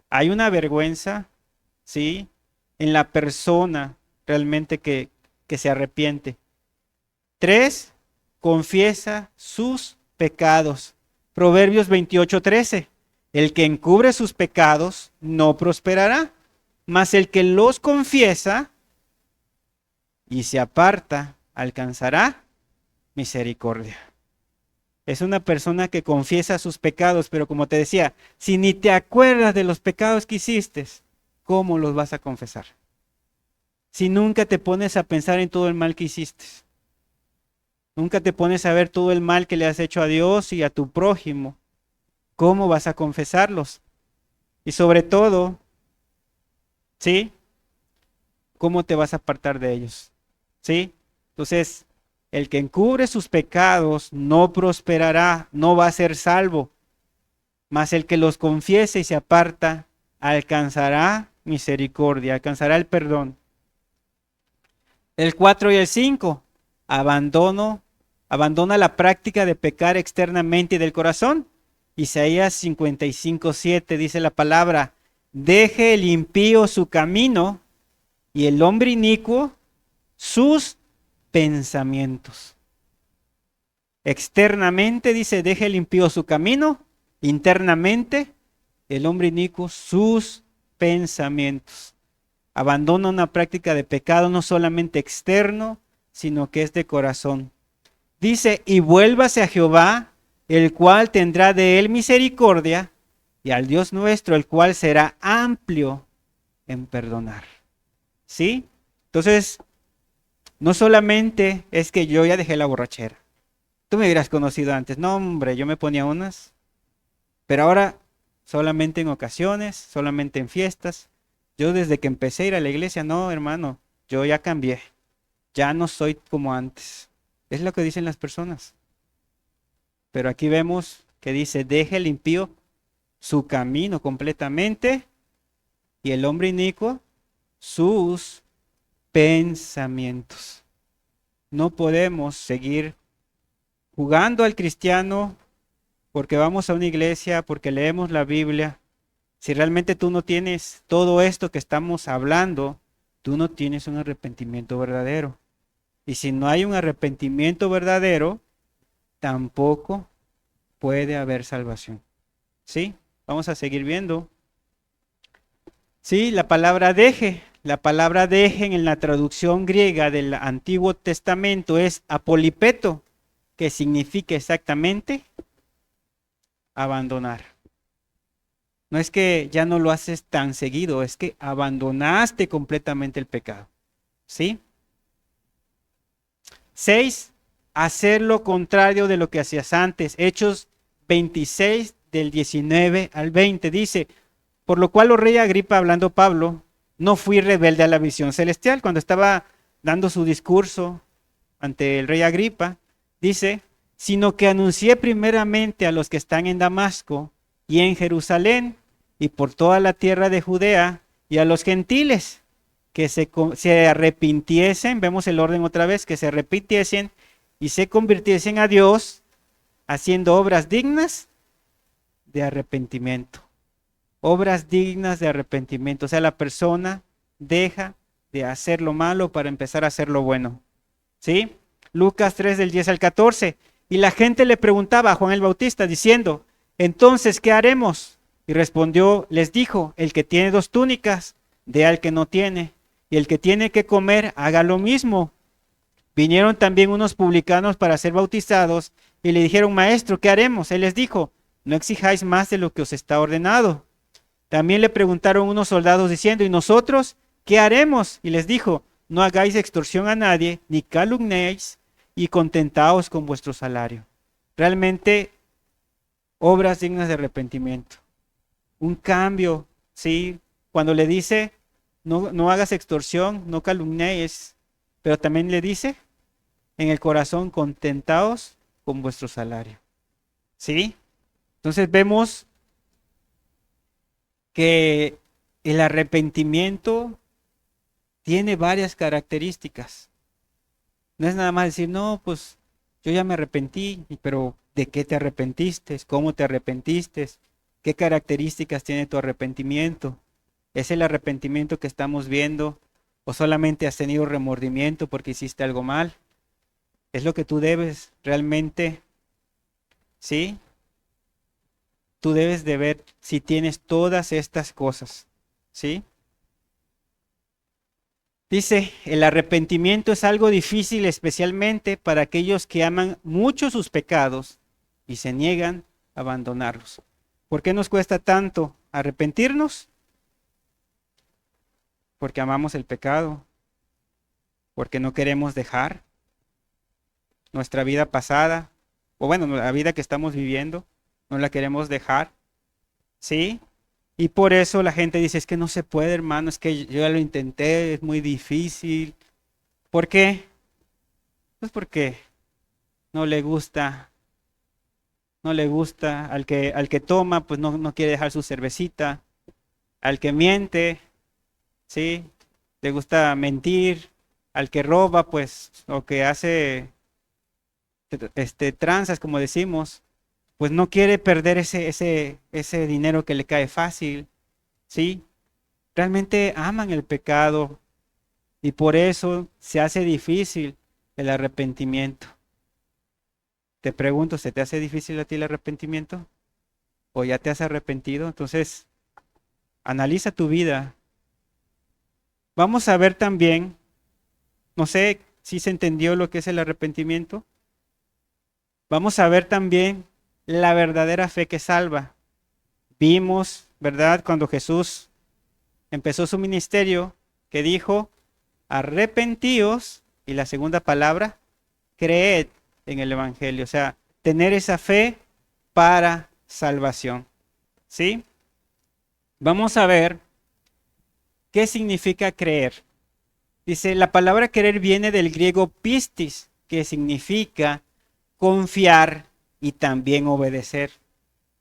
hay una vergüenza, ¿sí? En la persona realmente que se arrepiente. 3, confiesa sus pecados. Proverbios 28:13. El que encubre sus pecados no prosperará, mas el que los confiesa y se aparta alcanzará misericordia. Es una persona que confiesa sus pecados, pero como te decía, si ni te acuerdas de los pecados que hiciste, ¿cómo los vas a confesar? Si nunca te pones a pensar en todo el mal que hiciste, nunca te pones a ver todo el mal que le has hecho a Dios y a tu prójimo, ¿cómo vas a confesarlos? Y sobre todo, ¿sí? ¿Cómo te vas a apartar de ellos? ¿Sí? Entonces, el que encubre sus pecados no prosperará, no va a ser salvo, mas el que los confiese y se aparta alcanzará misericordia, alcanzará el perdón. El 4 y el 5, abandona la práctica de pecar externamente y del corazón. Isaías 55:7 dice la palabra, deje el impío su camino y el hombre inicuo sus pensamientos. Externamente dice, deje el impío su camino, internamente el hombre inicuo sus pensamientos. Abandona una práctica de pecado no solamente externo, sino que es de corazón. Dice, y vuélvase a Jehová, el cual tendrá de él misericordia, y al Dios nuestro, el cual será amplio en perdonar. ¿Sí? Entonces, no solamente es que yo ya dejé la borrachera. Tú me hubieras conocido antes. No, hombre, yo me ponía unas. Pero ahora solamente en ocasiones, solamente en fiestas. Yo desde que empecé a ir a la iglesia, no, hermano, yo ya cambié. Ya no soy como antes. Es lo que dicen las personas. Pero aquí vemos que dice, deje el impío su camino completamente y el hombre inicuo sus pensamientos. No podemos seguir jugando al cristiano porque vamos a una iglesia, porque leemos la Biblia. Si realmente tú no tienes todo esto que estamos hablando, tú no tienes un arrepentimiento verdadero. Y si no hay un arrepentimiento verdadero, tampoco puede haber salvación. ¿Sí? Vamos a seguir viendo. Sí, la palabra deje en la traducción griega del Antiguo Testamento es apolipeto, que significa exactamente abandonar. No es que ya no lo haces tan seguido, es que abandonaste completamente el pecado. ¿Sí? 6. Hacer lo contrario de lo que hacías antes. Hechos 26 del 19 al 20 dice, por lo cual, oh rey Agripa, hablando Pablo, no fui rebelde a la visión celestial. Cuando estaba dando su discurso ante el rey Agripa, dice, sino que anuncié primeramente a los que están en Damasco y en Jerusalén y por toda la tierra de Judea y a los gentiles que se arrepintiesen, vemos el orden otra vez, que se arrepintiesen y se convirtiesen a Dios haciendo obras dignas de arrepentimiento. Obras dignas de arrepentimiento. O sea, la persona deja de hacer lo malo para empezar a hacer lo bueno. ¿Sí? Lucas 3 del 10 al 14. Y la gente le preguntaba a Juan el Bautista diciendo, entonces, ¿qué haremos? Y respondió, les dijo, el que tiene 2 túnicas, dé al que no tiene. y el que tiene que comer haga lo mismo. Vinieron también unos publicanos para ser bautizados y le dijeron, maestro, ¿qué haremos? Él les dijo, no exijáis más de lo que os está ordenado. También le preguntaron unos soldados diciendo, ¿y nosotros qué haremos? Y les dijo, no hagáis extorsión a nadie, ni calumniéis, y contentaos con vuestro salario. Realmente, obras dignas de arrepentimiento. Un cambio, ¿sí? Cuando le dice, no hagas extorsión, no calumniéis, pero también le dice, en el corazón, contentaos con vuestro salario. ¿Sí? Entonces vemos que el arrepentimiento tiene varias características. No es nada más decir, no, pues yo ya me arrepentí, pero ¿de qué te arrepentiste? ¿Cómo te arrepentiste? ¿Qué características tiene tu arrepentimiento? ¿Es el arrepentimiento que estamos viendo? ¿O solamente has tenido remordimiento porque hiciste algo mal? Es lo que tú debes realmente, ¿sí? Tú debes de ver si tienes todas estas cosas, ¿sí? Dice, el arrepentimiento es algo difícil especialmente para aquellos que aman mucho sus pecados y se niegan a abandonarlos. ¿Por qué nos cuesta tanto arrepentirnos? Porque amamos el pecado, porque no queremos dejar nuestra vida pasada, o bueno, la vida que estamos viviendo, no la queremos dejar, ¿sí? Y por eso la gente dice, es que no se puede, hermano, es que yo ya lo intenté, es muy difícil. ¿Por qué? Pues porque no le gusta, no le gusta, al que toma, pues no quiere dejar su cervecita, al que miente, ¿sí? Le gusta mentir, al que roba, pues, o que hace tranzas, como decimos, pues no quiere perder ese dinero que le cae fácil, ¿sí? Realmente aman el pecado y por eso se hace difícil el arrepentimiento. Te pregunto, ¿se te hace difícil a ti el arrepentimiento? ¿O ya te has arrepentido? Entonces, analiza tu vida. Vamos a ver también, no sé si se entendió lo que es el arrepentimiento. Vamos a ver también la verdadera fe que salva. Vimos, ¿verdad? Cuando Jesús empezó su ministerio, que dijo, arrepentíos, y la segunda palabra, creed en el Evangelio. O sea, tener esa fe para salvación. ¿Sí? Vamos a ver qué significa creer. Dice, la palabra creer viene del griego pistis, que significa confiar y también obedecer.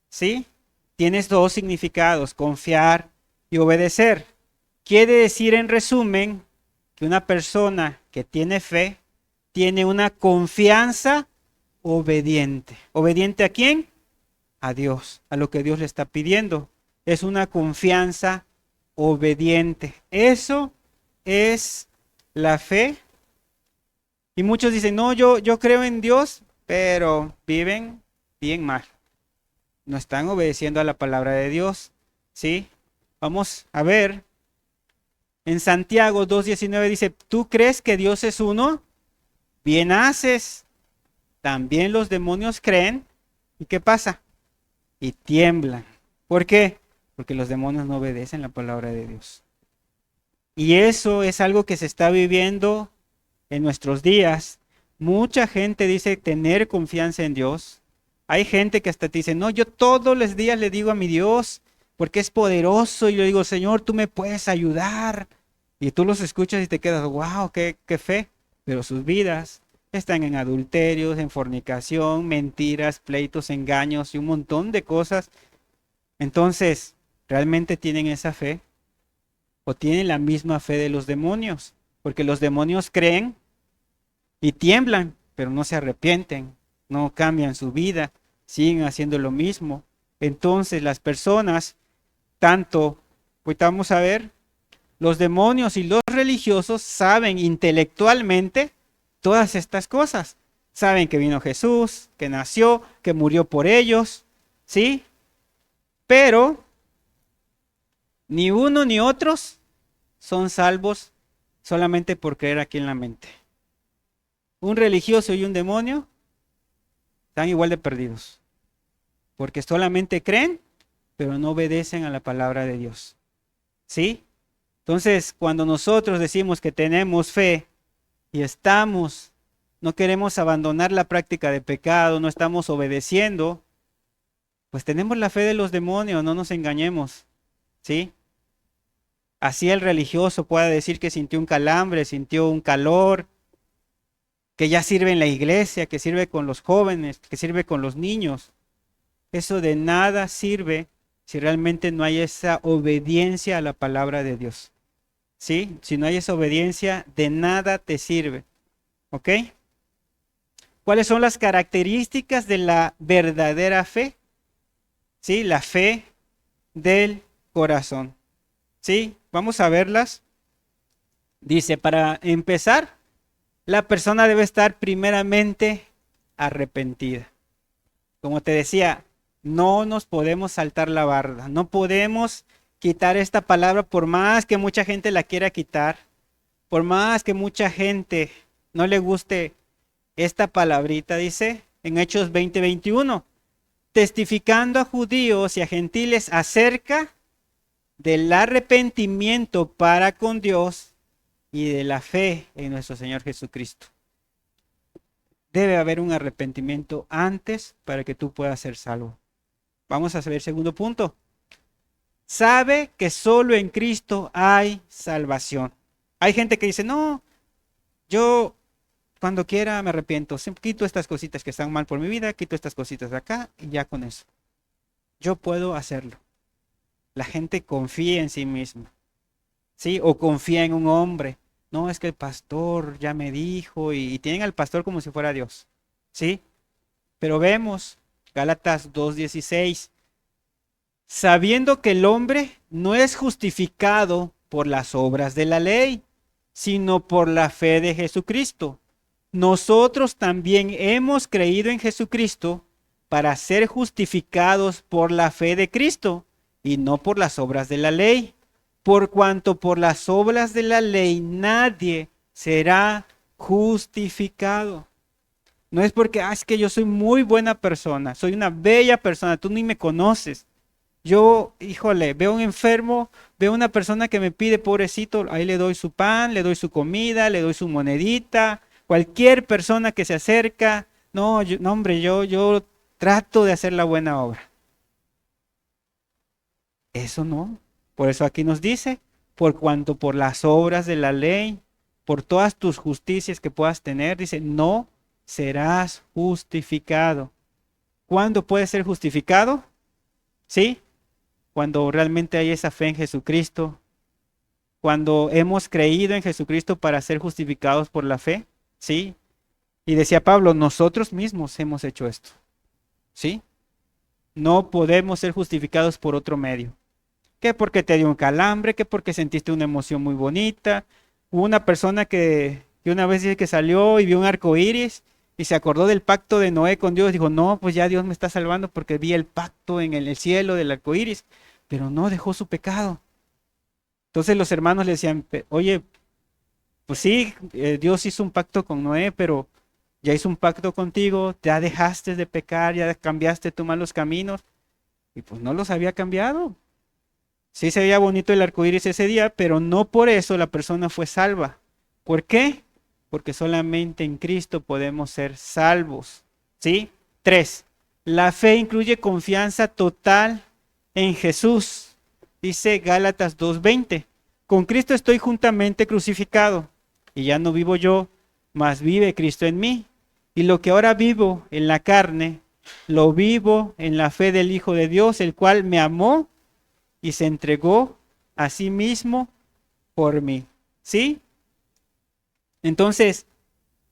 ¿Sí? Tienes dos significados, confiar y obedecer. Quiere decir en resumen que una persona que tiene fe tiene una confianza obediente. ¿Obediente a quién? A Dios, a lo que Dios le está pidiendo. Es una confianza obediente. Eso es la fe. Y muchos dicen, no, yo creo en Dios, pero viven bien mal. No están obedeciendo a la palabra de Dios. ¿Sí? Vamos a ver. En Santiago 2:19 dice, ¿tú crees que Dios es uno? Bien haces. También los demonios creen. ¿Y qué pasa? Y tiemblan. ¿Por qué? Porque los demonios no obedecen la palabra de Dios. Y eso es algo que se está viviendo en nuestros días. Mucha gente dice tener confianza en Dios. Hay gente que hasta te dice, no, yo todos los días le digo a mi Dios, porque es poderoso, y yo digo, Señor, tú me puedes ayudar. Y tú los escuchas y te quedas, wow, qué fe. Pero sus vidas están en adulterios, en fornicación, mentiras, pleitos, engaños y un montón de cosas. Entonces, ¿realmente tienen esa fe? ¿O tienen la misma fe de los demonios? Porque los demonios creen y tiemblan, pero no se arrepienten, no cambian su vida, siguen haciendo lo mismo. Entonces, las personas, tanto, pues vamos a ver, los demonios y los religiosos saben intelectualmente todas estas cosas. Saben que vino Jesús, que nació, que murió por ellos, ¿sí? Pero ni uno ni otros son salvos solamente por creer aquí en la mente. Un religioso y un demonio están igual de perdidos, porque solamente creen, pero no obedecen a la palabra de Dios. ¿Sí? Entonces, cuando nosotros decimos que tenemos fe y no queremos abandonar la práctica de pecado, no estamos obedeciendo, pues tenemos la fe de los demonios, no nos engañemos. ¿Sí? Así el religioso pueda decir que sintió un calambre, sintió un calor, que ya sirve en la iglesia, que sirve con los jóvenes, que sirve con los niños. Eso de nada sirve si realmente no hay esa obediencia a la palabra de Dios. ¿Sí? Si no hay esa obediencia, de nada te sirve. ¿Ok? ¿Cuáles son las características de la verdadera fe? ¿Sí? La fe del corazón. ¿Sí? Vamos a verlas. Dice, para empezar, la persona debe estar primeramente arrepentida. Como te decía, no nos podemos saltar la barda, no podemos quitar esta palabra por más que mucha gente la quiera quitar, por más que mucha gente no le guste esta palabrita, dice en Hechos 20:21, testificando a judíos y a gentiles acerca del arrepentimiento para con Dios y de la fe en nuestro Señor Jesucristo. Debe haber un arrepentimiento antes para que tú puedas ser salvo. Vamos a ver el segundo punto. Sabe que solo en Cristo hay salvación. Hay gente que dice, no, yo cuando quiera me arrepiento, quito estas cositas que están mal por mi vida, quito estas cositas de acá y ya con eso. Yo puedo hacerlo. La gente confía en sí misma, ¿sí? O confía en un hombre. No, es que el pastor ya me dijo y tienen al pastor como si fuera Dios, ¿sí? Pero vemos Gálatas 2:16, sabiendo que el hombre no es justificado por las obras de la ley, sino por la fe de Jesucristo. Nosotros también hemos creído en Jesucristo para ser justificados por la fe de Cristo y no por las obras de la ley, por cuanto por las obras de la ley nadie será justificado. No es porque, es que yo soy muy buena persona, soy una bella persona, tú ni me conoces. Yo, híjole, veo un enfermo, veo una persona que me pide, pobrecito, ahí le doy su pan, le doy su comida, le doy su monedita. Cualquier persona que se acerca, no, no hombre, yo trato de hacer la buena obra. Eso no. Por eso aquí nos dice, por cuanto por las obras de la ley, por todas tus justicias que puedas tener, dice, no serás justificado. ¿Cuándo puedes ser justificado? ¿Sí? Cuando realmente hay esa fe en Jesucristo, cuando hemos creído en Jesucristo para ser justificados por la fe, ¿sí? Y decía Pablo, nosotros mismos hemos hecho esto, ¿sí? No podemos ser justificados por otro medio. Que porque te dio un calambre, que porque sentiste una emoción muy bonita. Hubo una persona que una vez dice que salió y vio un arco iris y se acordó del pacto de Noé con Dios. Dijo, no, pues ya Dios me está salvando porque vi el pacto en el cielo del arco iris, pero no dejó su pecado. Entonces los hermanos le decían, oye, pues sí, Dios hizo un pacto con Noé, pero ya hizo un pacto contigo, ya dejaste de pecar, ya cambiaste tus malos caminos, y pues no los había cambiado. Sí se veía bonito el arco iris ese día, pero no por eso la persona fue salva. ¿Por qué? Porque solamente en Cristo podemos ser salvos. ¿Sí? 3. La fe incluye confianza total en Jesús. Dice Gálatas 2:20. Con Cristo estoy juntamente crucificado, y ya no vivo yo, mas vive Cristo en mí. Y lo que ahora vivo en la carne, lo vivo en la fe del Hijo de Dios, el cual me amó y se entregó a sí mismo por mí. ¿Sí? Entonces,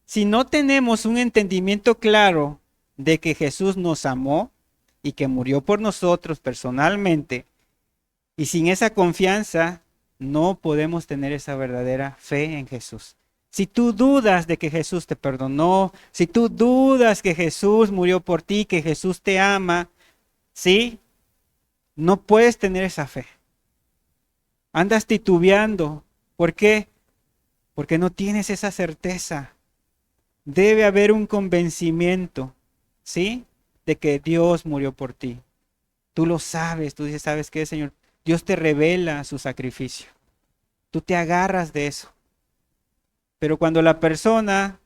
si no tenemos un entendimiento claro de que Jesús nos amó y que murió por nosotros personalmente, y sin esa confianza, no podemos tener esa verdadera fe en Jesús. Si tú dudas de que Jesús te perdonó, si tú dudas que Jesús murió por ti, que Jesús te ama, ¿sí? No puedes tener esa fe. Andas titubeando. ¿Por qué? porque no tienes esa certeza. Debe haber un convencimiento, ¿sí? De que Dios murió por ti. Tú lo sabes, tú dices, ¿sabes qué, Señor? Dios te revela su sacrificio. Tú te agarras de eso. Pero cuando la persona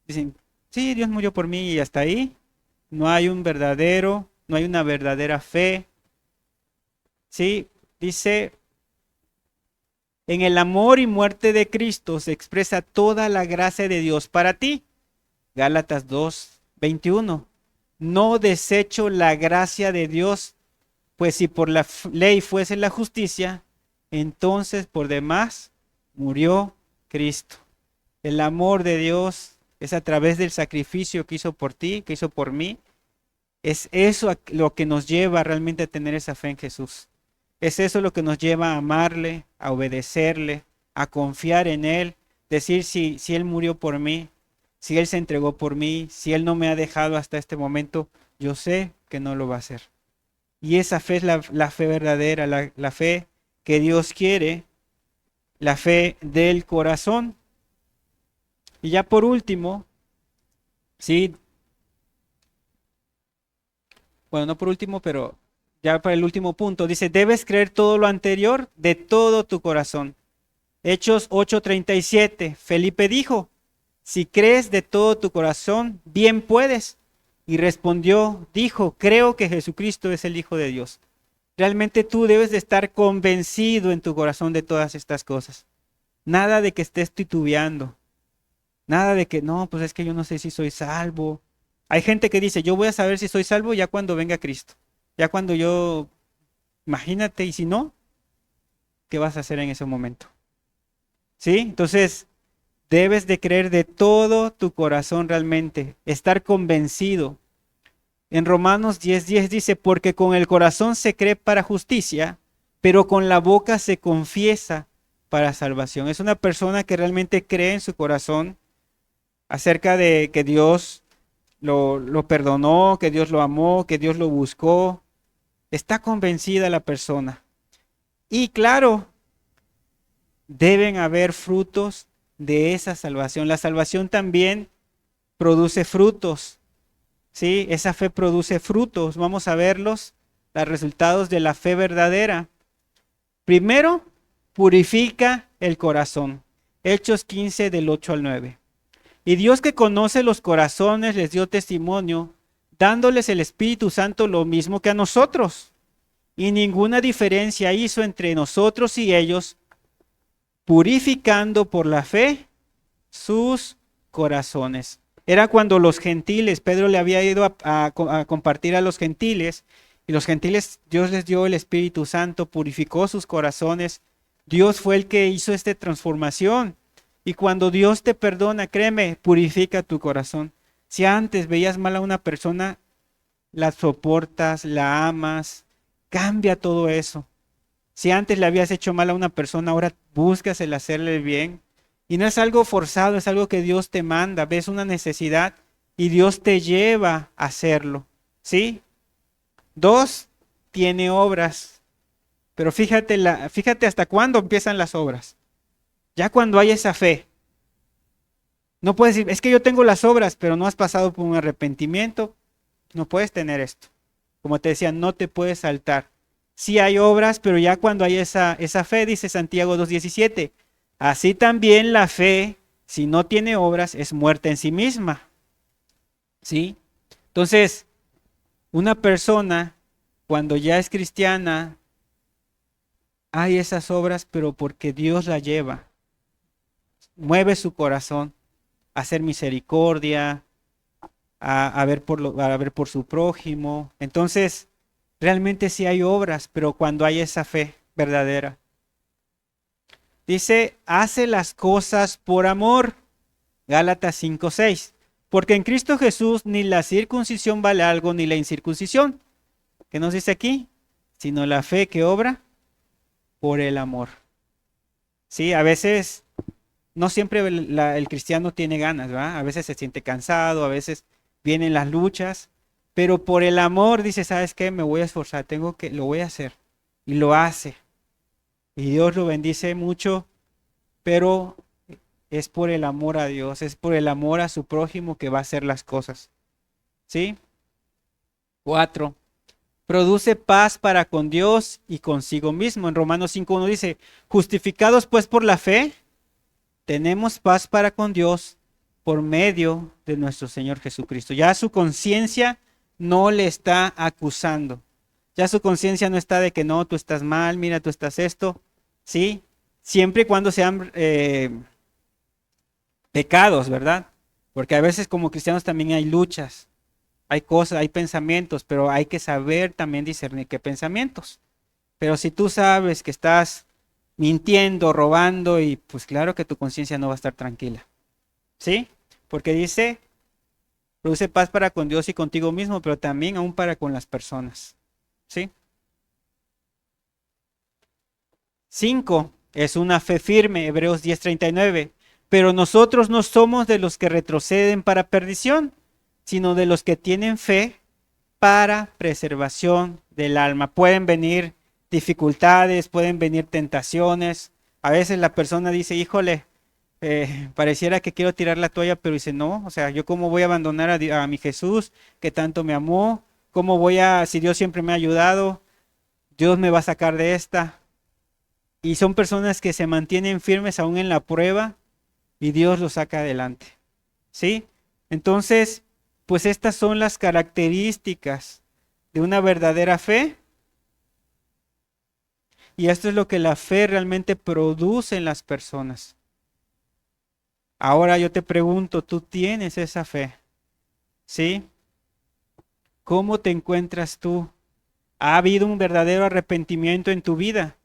dice, sí, Dios murió por mí y hasta ahí, no hay no hay una verdadera fe. Sí, dice, en el amor y muerte de Cristo se expresa toda la gracia de Dios para ti. Gálatas 2:21. No desecho la gracia de Dios, pues si por la ley fuese la justicia, entonces por demás murió Cristo. El amor de Dios es a través del sacrificio que hizo por ti, que hizo por mí. Es eso lo que nos lleva realmente a tener esa fe en Jesús. Es eso lo que nos lleva a amarle, a obedecerle, a confiar en Él. Decir, si Él murió por mí, si Él se entregó por mí, si Él no me ha dejado hasta este momento, yo sé que no lo va a hacer. Y esa fe es la fe verdadera, la fe que Dios quiere, la fe del corazón. Y ya por último, sí, bueno, no por último, pero ya para el último punto, dice, debes creer todo lo anterior de todo tu corazón. Hechos 8:37, Felipe dijo, si crees de todo tu corazón, bien puedes. Y respondió, dijo, creo que Jesucristo es el Hijo de Dios. Realmente tú debes de estar convencido en tu corazón de todas estas cosas. Nada de que estés titubeando. Nada de que, no, pues es que yo no sé si soy salvo. Hay gente que dice, yo voy a saber si soy salvo ya cuando venga Cristo. Ya cuando yo, imagínate, y si no, ¿qué vas a hacer en ese momento? ¿Sí? Entonces, debes de creer de todo tu corazón realmente, estar convencido. En Romanos 10:10 dice, porque con el corazón se cree para justicia, pero con la boca se confiesa para salvación. Es una persona que realmente cree en su corazón acerca de que Dios lo perdonó, que Dios lo amó, que Dios lo buscó. Está convencida la persona. Y claro, deben haber frutos de esa salvación. La salvación también produce frutos, ¿sí? Esa fe produce frutos. Vamos a verlos, los resultados de la fe verdadera. Primero, purifica el corazón. Hechos 15 del 8 al 9. Y Dios que conoce los corazones les dio testimonio, dándoles el Espíritu Santo lo mismo que a nosotros. Y ninguna diferencia hizo entre nosotros y ellos, purificando por la fe sus corazones. Era cuando los gentiles, Pedro le había ido a compartir a los gentiles, y los gentiles, Dios les dio el Espíritu Santo, purificó sus corazones. Dios fue el que hizo esta transformación. Y cuando Dios te perdona, créeme, purifica tu corazón. Si antes veías mal a una persona, la soportas, la amas, cambia todo eso. Si antes le habías hecho mal a una persona, ahora buscas el hacerle el bien. Y no es algo forzado, es algo que Dios te manda. Ves una necesidad y Dios te lleva a hacerlo. ¿Sí? 2, tiene obras. Pero fíjate hasta cuándo empiezan las obras. Ya cuando hay esa fe. No puedes decir, es que yo tengo las obras, pero no has pasado por un arrepentimiento. No puedes tener esto. Como te decía, no te puedes saltar. Sí hay obras, pero ya cuando hay esa fe, dice Santiago 2:17, así también la fe, si no tiene obras, es muerta en sí misma. ¿Sí? Entonces, una persona, cuando ya es cristiana, hay esas obras, pero porque Dios la lleva. Mueve su corazón a hacer misericordia, a ver por su prójimo. Entonces, realmente sí hay obras, pero cuando hay esa fe verdadera. Dice, hace las cosas por amor. Gálatas 5:6. Porque en Cristo Jesús ni la circuncisión vale algo, ni la incircuncisión. ¿Qué nos dice aquí? Sino la fe que obra por el amor. Sí, a veces, no siempre el cristiano tiene ganas, ¿verdad? A veces se siente cansado, a veces vienen las luchas, pero por el amor dice, ¿sabes qué? Me voy a esforzar, lo voy a hacer. Y lo hace. Y Dios lo bendice mucho, pero es por el amor a Dios, es por el amor a su prójimo que va a hacer las cosas. ¿Sí? 4. Produce paz para con Dios y consigo mismo. En Romanos 5:1 dice, justificados pues por la fe, tenemos paz para con Dios por medio de nuestro Señor Jesucristo. Ya su conciencia no le está acusando. Ya su conciencia no está de que no, tú estás mal, mira, tú estás esto. ¿Sí? Siempre y cuando sean pecados, ¿verdad? Porque a veces como cristianos también hay luchas, hay cosas, hay pensamientos, pero hay que saber también discernir qué pensamientos. Pero si tú sabes que estás mintiendo, robando, y pues claro que tu conciencia no va a estar tranquila. ¿Sí? Porque dice, produce paz para con Dios y contigo mismo, pero también aún para con las personas. ¿Sí? 5. Es una fe firme, Hebreos 10:39. Pero nosotros no somos de los que retroceden para perdición, sino de los que tienen fe para preservación del alma. Pueden venir dificultades, pueden venir tentaciones. A veces la persona dice, híjole, pareciera que quiero tirar la toalla, pero dice, no, o sea, yo cómo voy a abandonar a mi Jesús que tanto me amó, cómo voy a, si Dios siempre me ha ayudado, Dios me va a sacar de esta. Y son personas que se mantienen firmes aún en la prueba y Dios los saca adelante. ¿Sí? Entonces, pues estas son las características de una verdadera fe. Y esto es lo que la fe realmente produce en las personas. Ahora yo te pregunto, ¿tú tienes esa fe? ¿Sí? ¿Cómo te encuentras tú? ¿Ha habido un verdadero arrepentimiento en tu vida?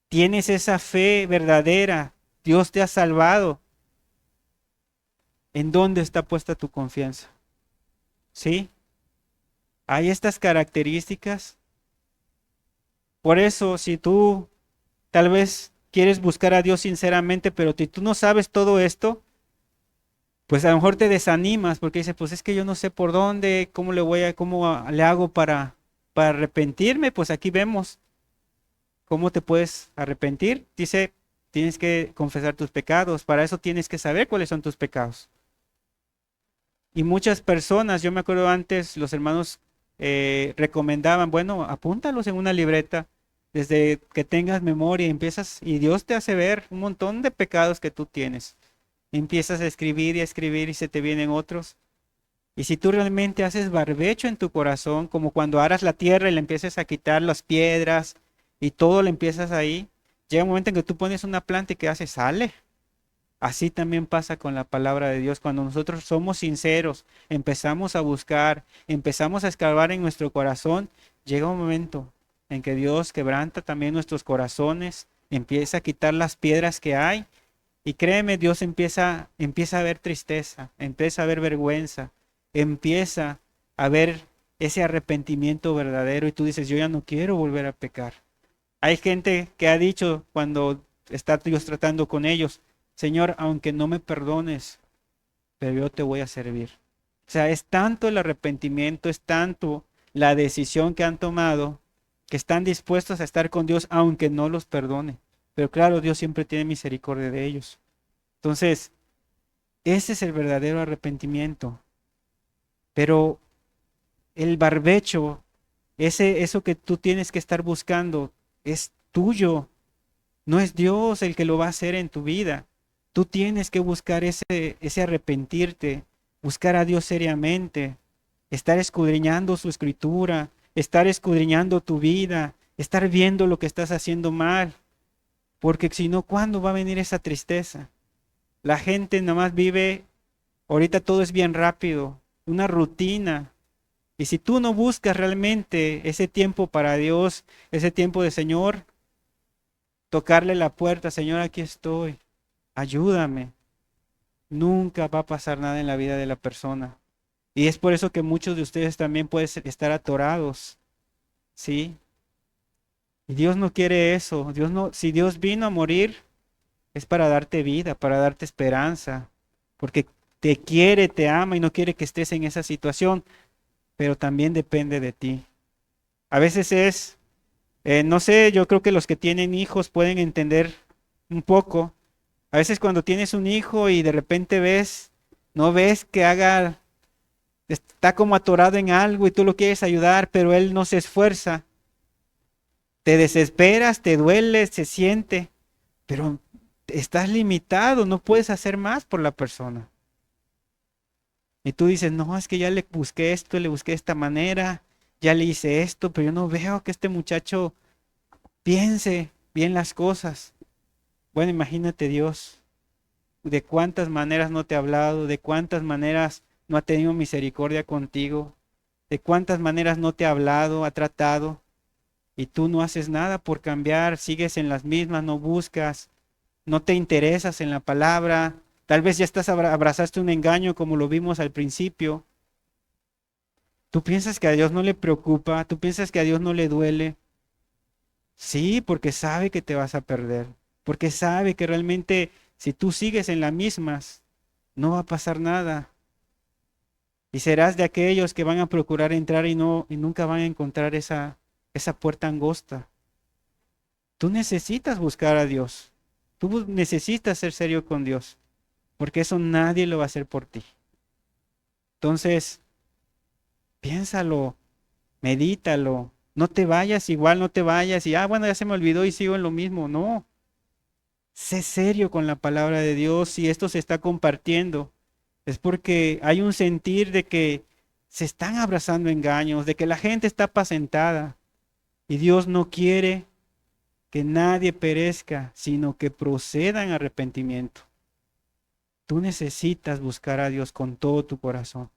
¿Tienes esa fe verdadera? ¿Dios te ha salvado? ¿En dónde está puesta tu confianza? ¿Sí? Hay estas características. Por eso, si tú tal vez quieres buscar a Dios sinceramente, pero si tú no sabes todo esto, pues a lo mejor te desanimas porque dices, pues es que yo no sé por dónde, cómo le voy a, le hago para arrepentirme. Pues aquí vemos cómo te puedes arrepentir. Dice, tienes que confesar tus pecados. Para eso tienes que saber cuáles son tus pecados. Y muchas personas, yo me acuerdo antes, los hermanos recomendaban, bueno, apúntalos en una libreta. Desde que tengas memoria, empiezas y Dios te hace ver un montón de pecados que tú tienes. Empiezas a escribir y se te vienen otros. Y si tú realmente haces barbecho en tu corazón, como cuando aras la tierra y le empiezas a quitar las piedras y todo le empiezas ahí, llega un momento en que tú pones una planta y que hace, sale. Así también pasa con la palabra de Dios. Cuando nosotros somos sinceros, empezamos a buscar, empezamos a escarbar en nuestro corazón, llega un momento en que Dios quebranta también nuestros corazones, empieza a quitar las piedras que hay. Y créeme, Dios empieza a ver tristeza, empieza a ver vergüenza, empieza a ver ese arrepentimiento verdadero y tú dices, yo ya no quiero volver a pecar. Hay gente que ha dicho cuando está Dios tratando con ellos, Señor, aunque no me perdones, pero yo te voy a servir. O sea, es tanto el arrepentimiento, es tanto la decisión que han tomado, que están dispuestos a estar con Dios aunque no los perdone. Pero claro, Dios siempre tiene misericordia de ellos. Entonces, ese es el verdadero arrepentimiento. Pero el barbecho, eso que tú tienes que estar buscando, es tuyo. No es Dios el que lo va a hacer en tu vida. Tú tienes que buscar ese arrepentirte, buscar a Dios seriamente, estar escudriñando su escritura, estar escudriñando tu vida, estar viendo lo que estás haciendo mal. Porque si no, ¿cuándo va a venir esa tristeza? La gente nada más vive, ahorita todo es bien rápido, una rutina. Y si tú no buscas realmente ese tiempo para Dios, ese tiempo de Señor, tocarle la puerta, Señor, aquí estoy, ayúdame, nunca va a pasar nada en la vida de la persona. Y es por eso que muchos de ustedes también pueden estar atorados, ¿sí? Y Dios no quiere eso. Dios no, si Dios vino a morir, es para darte vida, para darte esperanza, porque te quiere, te ama y no quiere que estés en esa situación, pero también depende de ti. A veces es, no sé, yo creo que los que tienen hijos pueden entender un poco. A veces cuando tienes un hijo y de repente no ves que está como atorado en algo y tú lo quieres ayudar, pero él no se esfuerza. Te desesperas, te duele, se siente, pero estás limitado, no puedes hacer más por la persona. Y tú dices, no, es que ya le busqué esto, le busqué de esta manera, ya le hice esto, pero yo no veo que este muchacho piense bien las cosas. Bueno, imagínate Dios, de cuántas maneras no te ha hablado, de cuántas maneras no ha tenido misericordia contigo, de cuántas maneras no te ha hablado, ha tratado, y tú no haces nada por cambiar, sigues en las mismas, no buscas, no te interesas en la palabra, tal vez ya abrazaste un engaño como lo vimos al principio. Tú piensas que a Dios no le preocupa, tú piensas que a Dios no le duele. Sí, porque sabe que te vas a perder, porque sabe que realmente si tú sigues en las mismas, no va a pasar nada. Y serás de aquellos que van a procurar entrar y nunca van a encontrar esa puerta angosta. Tú necesitas buscar a Dios. Tú necesitas ser serio con Dios, porque eso nadie lo va a hacer por ti. Entonces, piénsalo, medítalo. No te vayas, igual no te vayas y, bueno, ya se me olvidó y sigo en lo mismo. No, sé serio con la palabra de Dios. Si esto se está compartiendo, es porque hay un sentir de que se están abrazando engaños, de que la gente está apacentada y Dios no quiere que nadie perezca, sino que proceda en arrepentimiento. Tú necesitas buscar a Dios con todo tu corazón.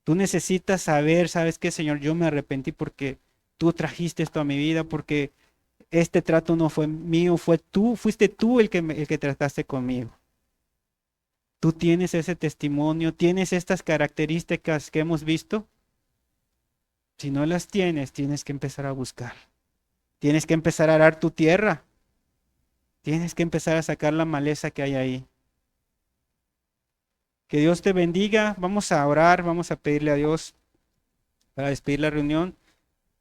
Tú necesitas saber, ¿sabes qué, Señor? Yo me arrepentí porque tú trajiste esto a mi vida, porque este trato no fue mío, fuiste tú el que trataste conmigo. Tú tienes ese testimonio, tienes estas características que hemos visto. Si no las tienes, tienes que empezar a buscar. Tienes que empezar a arar tu tierra. Tienes que empezar a sacar la maleza que hay ahí. Que Dios te bendiga. Vamos a orar, vamos a pedirle a Dios para despedir la reunión.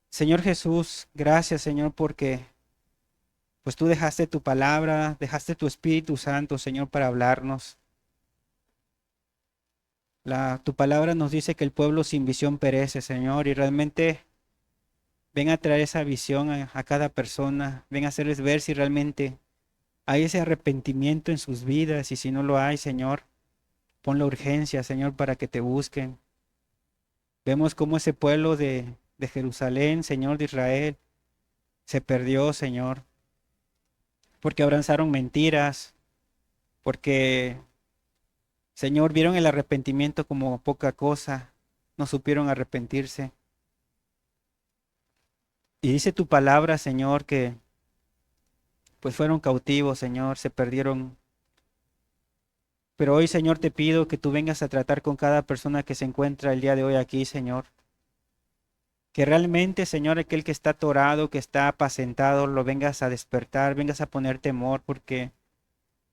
Señor Jesús, gracias, Señor, porque pues tú dejaste tu palabra, dejaste tu Espíritu Santo, Señor, para hablarnos. Tu palabra nos dice que el pueblo sin visión perece, Señor, y realmente ven a traer esa visión a cada persona, ven a hacerles ver si realmente hay ese arrepentimiento en sus vidas, y si no lo hay, Señor, pon la urgencia, Señor, para que te busquen. Vemos cómo ese pueblo de Jerusalén, Señor, de Israel, se perdió, Señor, porque abrazaron mentiras, porque, Señor, vieron el arrepentimiento como poca cosa, no supieron arrepentirse. Y dice tu palabra, Señor, que pues fueron cautivos, Señor, se perdieron. Pero hoy, Señor, te pido que tú vengas a tratar con cada persona que se encuentra el día de hoy aquí, Señor. Que realmente, Señor, aquel que está atorado, que está apacentado, lo vengas a despertar, vengas a poner temor, porque,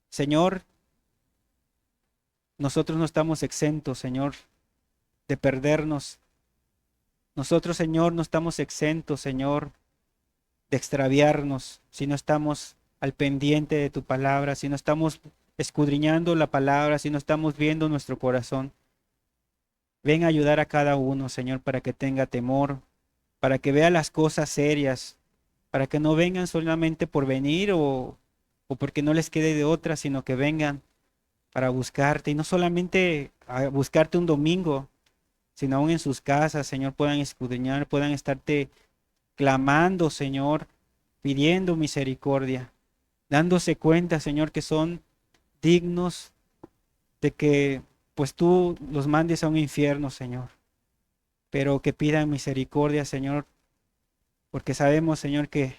Señor, nosotros no estamos exentos, Señor, de perdernos. Nosotros, Señor, no estamos exentos, Señor, de extraviarnos, si no estamos al pendiente de tu palabra, si no estamos escudriñando la palabra, si no estamos viendo nuestro corazón. Ven a ayudar a cada uno, Señor, para que tenga temor, para que vea las cosas serias, para que no vengan solamente por venir o porque no les quede de otra, sino que vengan para buscarte y no solamente a buscarte un domingo, sino aún en sus casas, Señor, puedan escudriñar, puedan estarte clamando, Señor, pidiendo misericordia, dándose cuenta, Señor, que son dignos de que pues tú los mandes a un infierno, Señor, pero que pidan misericordia, Señor, porque sabemos, Señor, que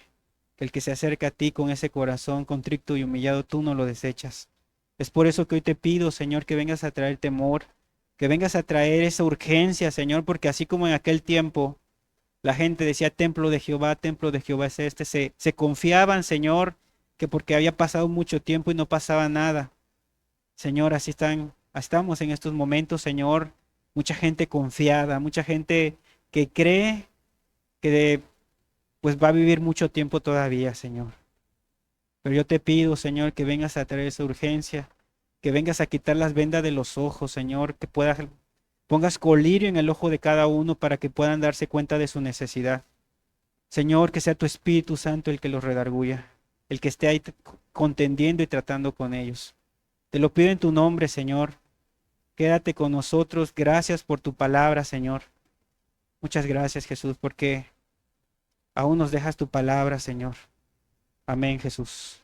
el que se acerca a ti con ese corazón contrito y humillado, tú no lo desechas. Es por eso que hoy te pido, Señor, que vengas a traer temor, que vengas a traer esa urgencia, Señor, porque así como en aquel tiempo la gente decía templo de Jehová es este, se confiaban, Señor, que porque había pasado mucho tiempo y no pasaba nada. Señor, estamos en estos momentos, Señor, mucha gente confiada, mucha gente que cree que pues va a vivir mucho tiempo todavía, Señor. Pero yo te pido, Señor, que vengas a traer esa urgencia, que vengas a quitar las vendas de los ojos, Señor, que pongas colirio en el ojo de cada uno para que puedan darse cuenta de su necesidad. Señor, que sea tu Espíritu Santo el que los redarguya, el que esté ahí contendiendo y tratando con ellos. Te lo pido en tu nombre, Señor. Quédate con nosotros. Gracias por tu palabra, Señor. Muchas gracias, Jesús, porque aún nos dejas tu palabra, Señor. Amén, Jesús.